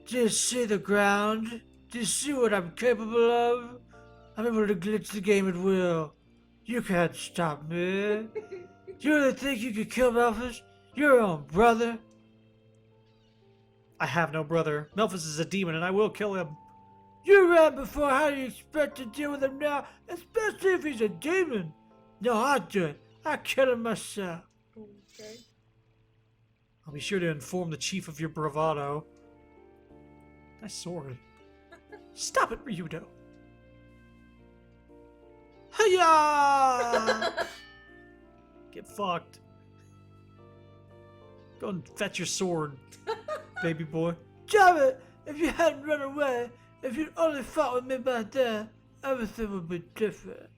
Do you see the ground? Do you see what I'm capable of? I'm able to glitch the game at will. You can't stop me. Do you really think you could kill Melphas? Your own brother? I have no brother. Melphas is a demon and I will kill him. You ran before, how do you expect to deal with him now? Especially if he's a demon. No, I'll do it. I'll kill him myself. Okay. I'll be sure to inform the chief of your bravado. Nice sword. Stop it, Ryudo. Hiya! Get fucked. Go and fetch your sword, baby boy. Damn it! If you hadn't run away, if you'd only fought with me back there, everything would be different.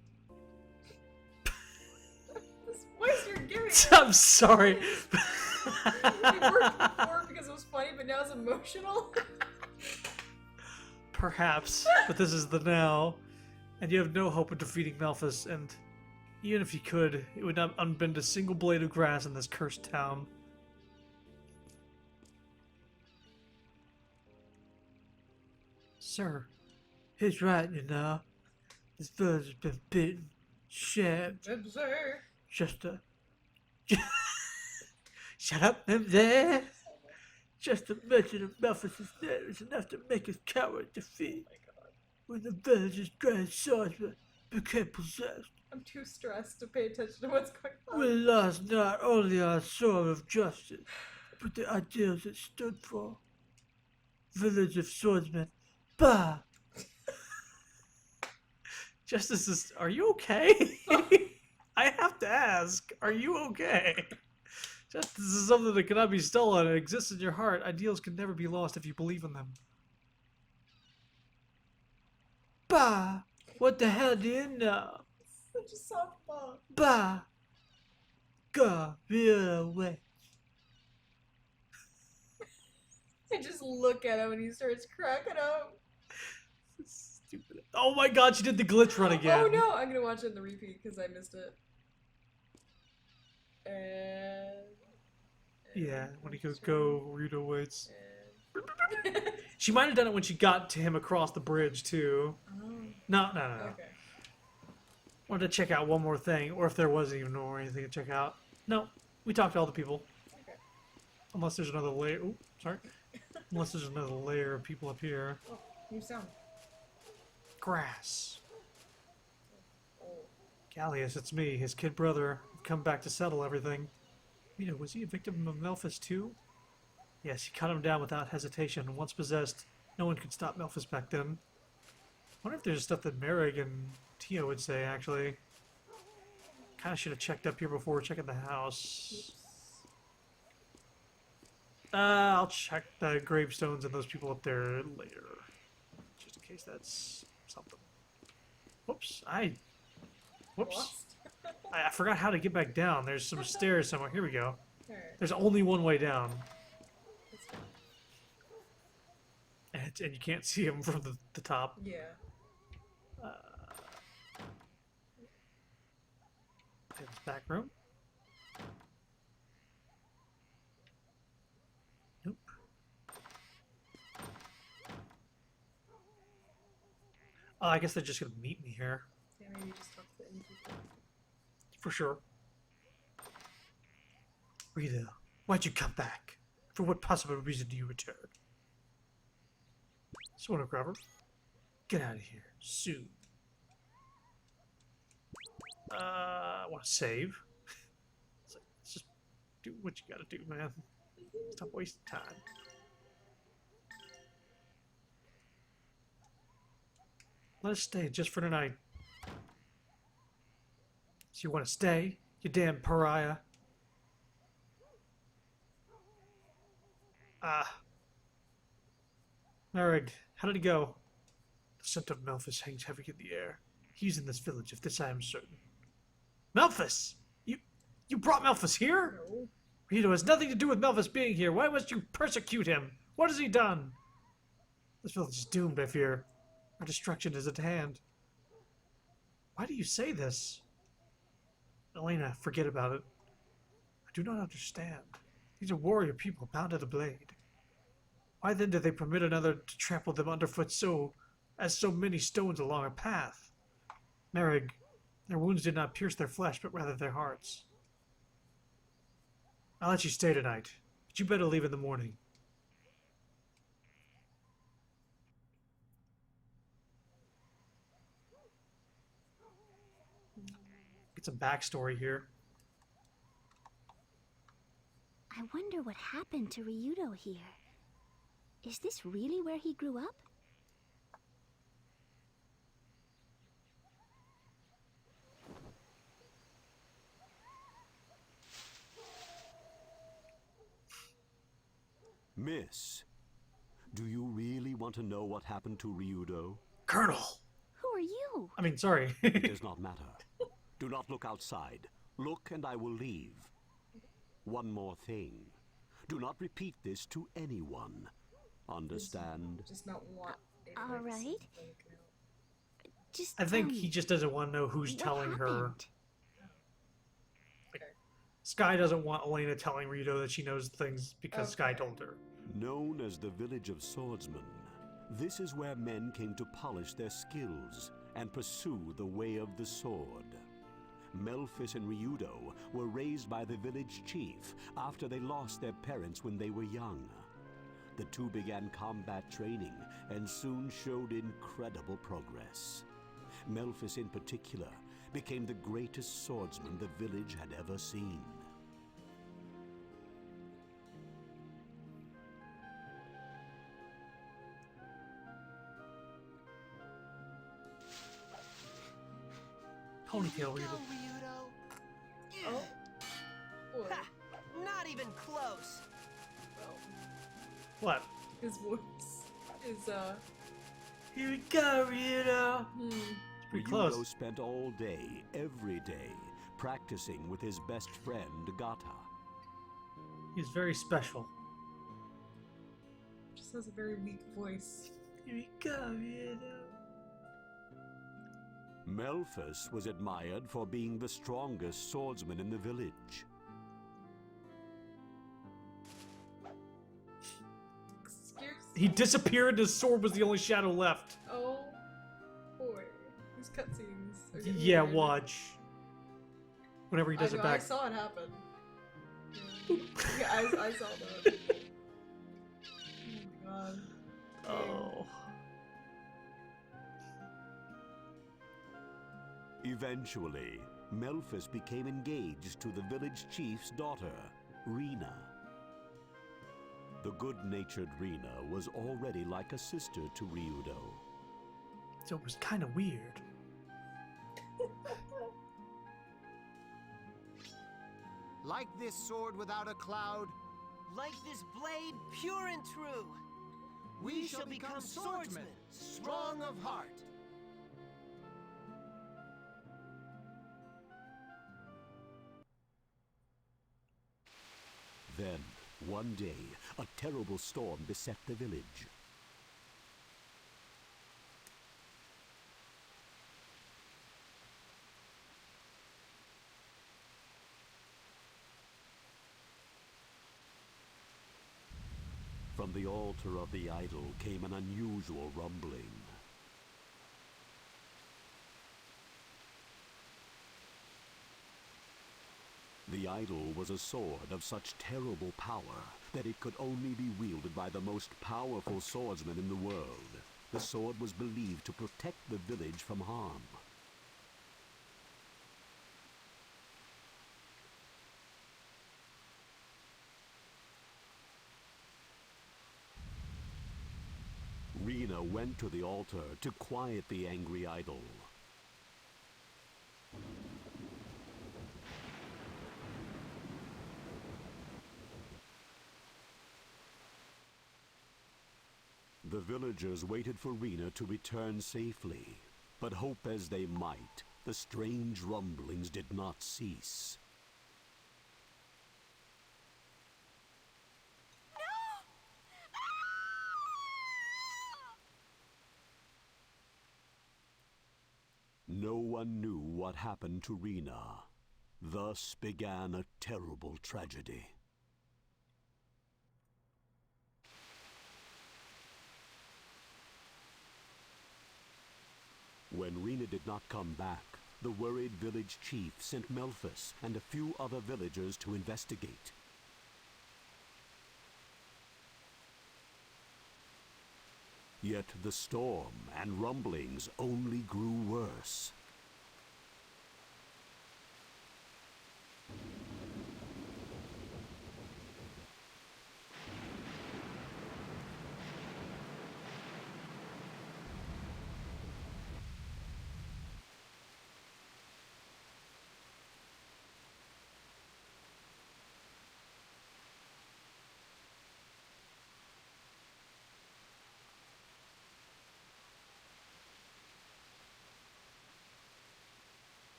This voice you're giving I'm sorry. it worked before because it was funny, but now it's emotional. Perhaps, but this is the now, and you have no hope of defeating Malphus, and even if you could, it would not unbend a single blade of grass in this cursed town. Sir, he's right, you know. This village has been beaten, shamed, just a... Shut up, there! Just a mention of Malphus' name is enough to make us coward defeat. When the village's grand swordsman became possessed, I'm too stressed to pay attention to what's going on. we lost not only our sword of justice, but the ideals it stood for. Village of swordsmen, bah! Justice is... Are you okay? I have to ask, are you okay? Justice is something that cannot be stolen. It exists in your heart. Ideals can never be lost if you believe in them. Bah! What the hell do you know? Such a softball. Bah! Go the away. I just look at him and he starts cracking up. Stupid. Oh my god, she did the glitch run again. Oh no, I'm gonna watch it in the repeat because I missed it. And... Yeah, when he goes go, Rita waits. And... She might have done it when she got to him across the bridge too. Oh, No. okay. Wanted to check out one more thing, or if there was even more anything to check out. No, we talked to all the people. Okay. Unless there's another layer. Ooh, sorry. Unless there's another layer of people up here. Oh, new sound. Grass. Oh. Gallius, it's me, his kid brother. I've come back to settle everything. Mina, was he a victim of Malphus too? Yes, he cut him down without hesitation. Once possessed, no one could stop Malphus back then. I wonder if there's stuff that Merrick and Tio would say, actually. Kinda should have checked up here before checking the house. Oops. I'll check the gravestones and those people up there later. Just in case that's something. Whoops, Whoops. Lost? I forgot how to get back down. There's some stairs somewhere. Here we go. Alright. There's only one way down. That's fine. And you can't see them from the top. Yeah. Okay, this back room. Nope. Oh, I guess they're just gonna meet me here. Yeah, maybe just talk to the innkeeper. For sure. Rita, why'd you come back? For what possible reason do you return? Sort of grabber. Get out of here. Soon. I want to save. Let's just do what you gotta do, man. Stop wasting time. Let us stay just for tonight. So you want to stay, you damn pariah? Merrig, how did it go? The scent of Malphus hangs heavy in the air. He's in this village, of this I am certain. Malphus! You brought Malphus here? No. Rito has nothing to do with Malphus being here. Why must you persecute him? What has he done? This village is doomed, I fear. Our destruction is at hand. Why do you say this? Elena, forget about it. I do not understand. These are warrior people bound to the blade. Why then do they permit another to trample them underfoot so many stones along a path? Merrig, their wounds did not pierce their flesh, but rather their hearts. I'll let you stay tonight, but you better leave in the morning. Get some backstory here. I wonder what happened to Ryudo here. Is this really where he grew up? Miss, do you really want to know what happened to Ryudo? Colonel! Who are you? I mean, sorry. It does not matter. Do not look outside. Look and I will leave. One more thing. Do not repeat this to anyone. Understand? Just not want. All right. Just I think tell he me, just doesn't want to know who's what telling her. happened? Sky doesn't want Elena telling Rito that she knows things because Sky told her. Known as the Village of Swordsmen, this is where men came to polish their skills and pursue the way of the sword. Melphis and Ryudo were raised by the village chief after they lost their parents when they were young. The two began combat training and soon showed incredible progress. Melphis in particular became the greatest swordsman the village had ever seen. Ponytail Rito. Oh. Boy. Ha! Not even close. Well, What? his voice is Here we go, Rito. It's pretty Ryudo close. spent all day, every day, practicing with his best friend, Gata. He's very special. just has a very weak voice. Here we go, Rito. Melphis was admired for being the strongest swordsman in the village. Excuse. He disappeared, his sword was the only shadow left. Oh boy, these cutscenes. are getting Yeah, weird. watch. Whenever he does I it know, I back. saw it happen. Yeah, I saw that. Oh my god. Oh. Eventually, Melphis became engaged to the village chief's daughter, Rena. The good-natured Rena was already like a sister to Ryudo. So it was kind of weird. Like this sword without a cloud. Like this blade pure and true. We shall become swordsmen, strong of heart. Then, one day, a terrible storm beset the village. From the altar of the idol came an unusual rumbling. The idol was a sword of such terrible power that it could only be wielded by the most powerful swordsman in the world. The sword was believed to protect the village from harm. Rena went to the altar to quiet the angry idol. The villagers waited for Rena to return safely, but hope as they might, the strange rumblings did not cease. No one knew what happened to Rena. Thus began a terrible tragedy. When Rena did not come back, the worried village chief sent Melphis and a few other villagers to investigate. Yet the storm and rumblings only grew worse.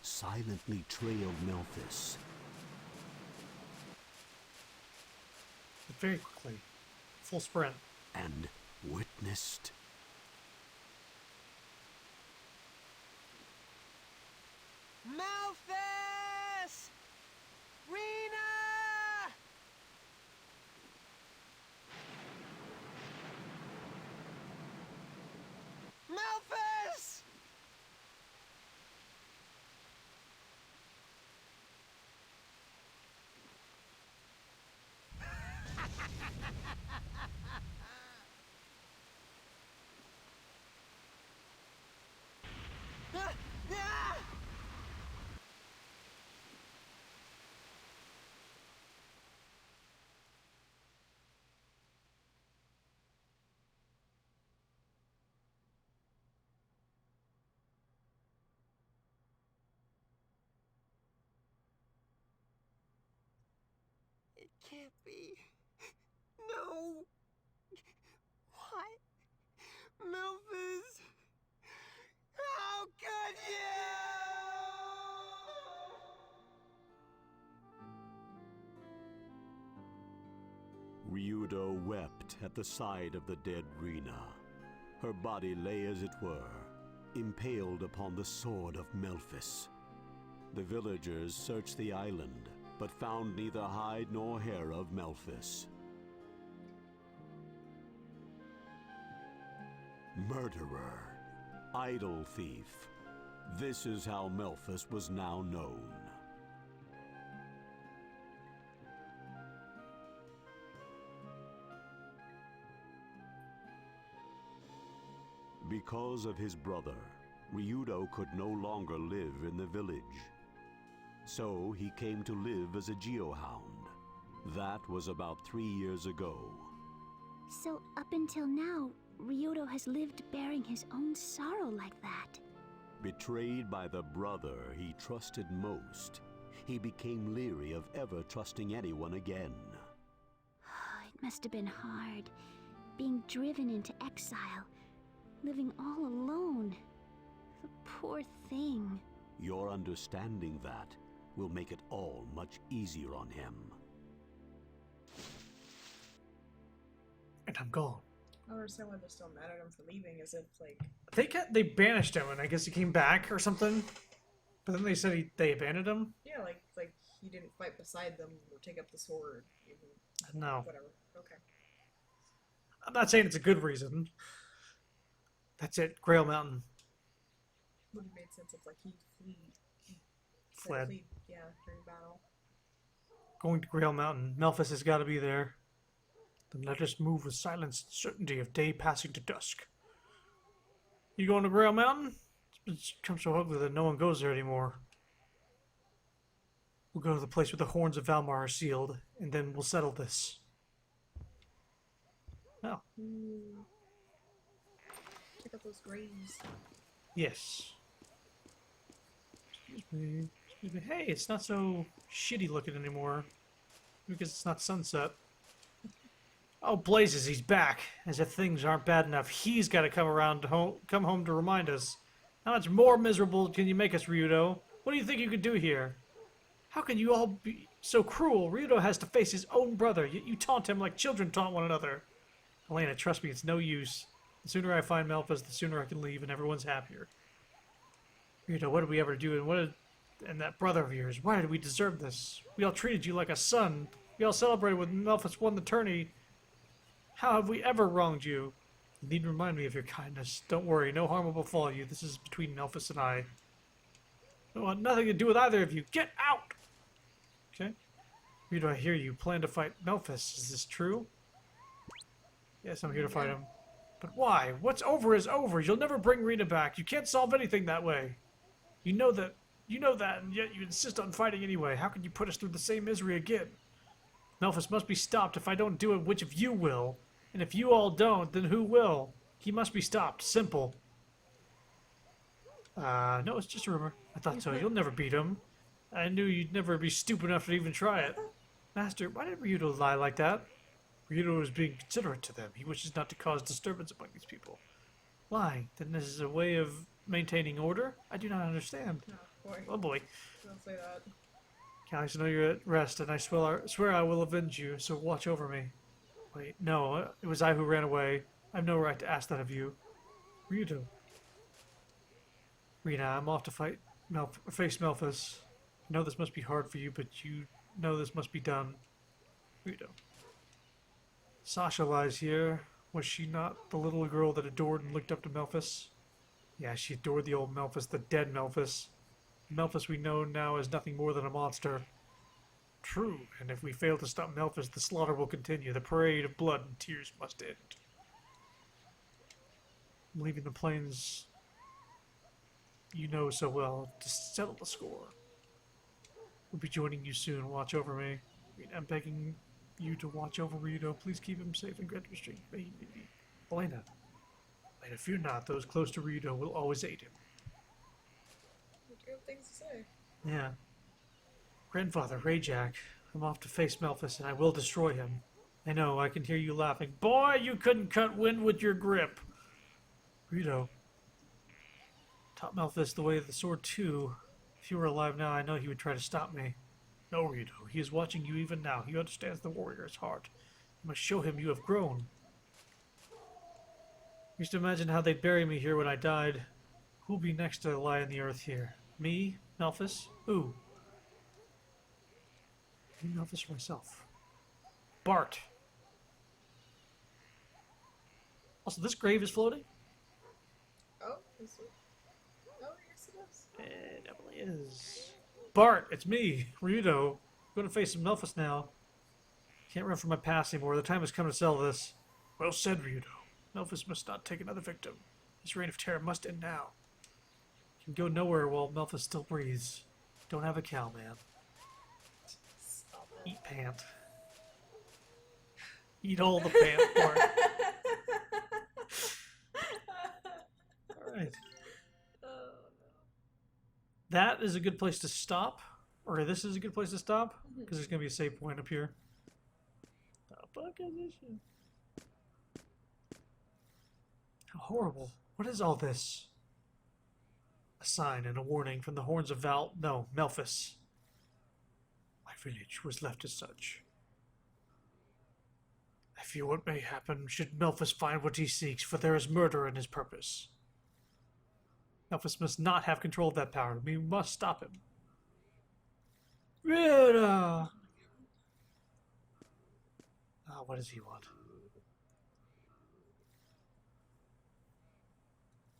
silently trailed Melphis. But very quickly. Full sprint. And witnessed Malphus! Rena! Malphus! Ah! Ah! It can't be. No. What? Memphis? How could you? Ryudo wept at the side of the dead Rena. Her body lay as it were, impaled upon the sword of Melphis. The villagers searched the island, but found neither hide nor hair of Melphis. Murderer, idol thief. This is how Melphis was now known. Because of his brother, Ryudo could no longer live in the village. So he came to live as a geohound. That was about 3 years ago. So up until now, Ryudo has lived bearing his own sorrow like that. Betrayed by the brother he trusted most, he became leery of ever trusting anyone again. It must have been hard, being driven into exile, living all alone. The poor thing. Your understanding that will make it all much easier on him. And I'm gone. I don't understand why they're still mad at him for leaving, as if, like... They banished him, and I guess he came back or something. But then they said they abandoned him? Yeah, like he didn't fight beside them or take up the sword. Even, No. whatever. Okay. I'm not saying it's a good reason. That's it. Grail Mountain. Would have made sense if, like, he Fled. Yeah, during battle. Going to Grail Mountain. Melphis has got to be there. Then let us move with silence and certainty of day passing to dusk. You going to Grail Mountain? It's become so ugly that no one goes there anymore. We'll go to the place where the horns of Valmar are sealed, and then we'll settle this. Oh. Check out those graves. Yes. Excuse me. Excuse me. Hey, it's not so shitty looking anymore. Because it's not sunset. Oh, blazes, he's back. As if things aren't bad enough, he's got to come home to remind us. How much more miserable can you make us, Ryudo? What do you think you could do here? How can you all be so cruel? Ryudo has to face his own brother, yet you taunt him like children taunt one another. Elena, trust me, it's no use. The sooner I find Melphis, the sooner I can leave, and everyone's happier. Ryudo, what did we ever do, and that brother of yours? Why did we deserve this? We all treated you like a son. We all celebrated when Melphis won the tourney. How have we ever wronged you? You need to remind me of your kindness. Don't worry, no harm will befall you. This is between Melphis and I. I want nothing to do with either of you. Get out! Okay. Ryudo, I hear you plan to fight Melphis. Is this true? Yes, I'm here to fight him. But why? What's over is over. You'll never bring Rena back. You can't solve anything that way. You know that, and yet you insist on fighting anyway. How can you put us through the same misery again? Melphis must be stopped. If I don't do it, which of you will? And if you all don't, then who will? He must be stopped. Simple. No, it's just a rumor. I thought so. You'll never beat him. I knew you'd never be stupid enough to even try it. Master, why did Ryudo lie like that? Ryudo was being considerate to them. He wishes not to cause disturbance among these people. Lying? Then this is a way of maintaining order? I do not understand. Boy, Oh boy. don't say that. Calix, I know you're at rest, and I swear I will avenge you, so watch over me. Wait, no, it was I who ran away. I have no right to ask that of you. Ryudo. Rina, I'm off to face Melphis. I know this must be hard for you, but you know this must be done. Ryudo. Sasha lies here. Was she not the little girl that adored and looked up to Melphis? Yeah, she adored the old Melphis, the dead Melphis. Melphis we know now is nothing more than a monster. True, and if we fail to stop Melphis, the slaughter will continue. The parade of blood and tears must end. I'm leaving the plains you know so well to settle the score. We'll be joining you soon. Watch over me. I'm begging you to watch over Ryudo. Please keep him safe in Grandia Street. Elena. Elena, fear not. Those close to Ryudo will always aid him. You do have things to say. Yeah. Grandfather, Rajak, I'm off to face Melphis, and I will destroy him. I know, I can hear you laughing. Boy, you couldn't cut wind with your grip. Ryudo. Taught Melphis the way of the sword, too. If he were alive now, I know he would try to stop me. No, Ryudo, he is watching you even now. He understands the warrior's heart. You must show him you have grown. I used to imagine how they'd bury me here when I died. Who'll be next to lie in the earth here? Me? Melphis? Who? Me, Melphis, or myself? Bart. Also, this grave is floating? Oh, is it? Oh, yes it is. It definitely is. Bart, it's me, Ryudo. I'm going to face some Melphis now. Can't run from my past anymore. The time has come to sell this. Well said, Ryudo. Melphis must not take another victim. His reign of terror must end now. He can go nowhere while Melphis still breathes. Don't have a cow, man. Stop it. Eat pant. Eat all the pant part. Alright. Oh, no. That is a good place to stop. Or this is a good place to stop. Because there's going to be a save point up here. The fuck is this shit? How horrible. What is all this? A sign and a warning from the horns of Melphis. My village was left as such. I fear what may happen should Melphis find what he seeks, for there is murder in his purpose. Melphis must not have control of that power. We must stop him. Rita! Ah, what does he want?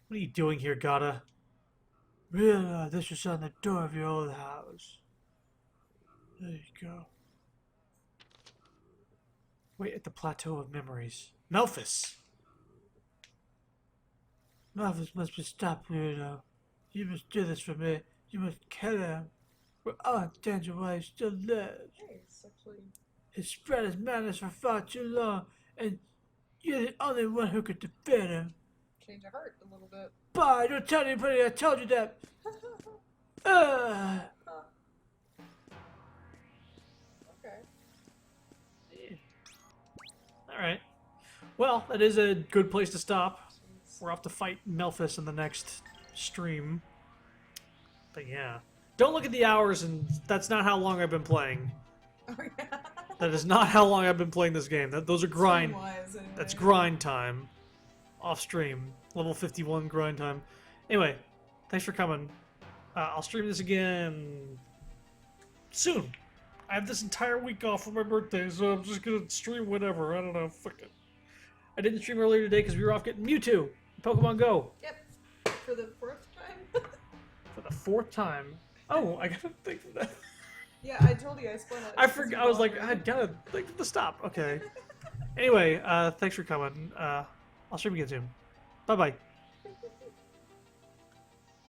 What are you doing here, Gata? Rita, this is on the door of your old house. There you go. Wait at the Plateau of Memories. Melphis! Melphis must be stopped, Rita. You must do this for me. You must kill him. We're all in danger while he still lives. Hey, it's actually... He's spread his madness for far too long, and you're the only one who could defeat him. change of heart a little bit. Bye, don't tell anybody I told you that. Okay. Alright. Well, that is a good place to stop. We're off to fight Melphis in the next stream. But yeah. Don't look at the hours, and that's not how long I've been playing. Oh, yeah. That is not how long I've been playing this game. Those are grind. Stream-wise, anyway. That's grind time. Off stream. Level 51 grind time. Anyway, thanks for coming. I'll stream this again soon. I have this entire week off for my birthday, so I'm just gonna stream whatever. I don't know. Fuck it. I didn't stream earlier today because we were off getting Mewtwo in Pokemon Go. Yep. For the 4th time? For the 4th time. Oh, I gotta think of that. Yeah, I told you I spun it. I forgot. I was like, I gotta think of the stop. Okay. Anyway, thanks for coming. I'll stream again soon. Bye bye.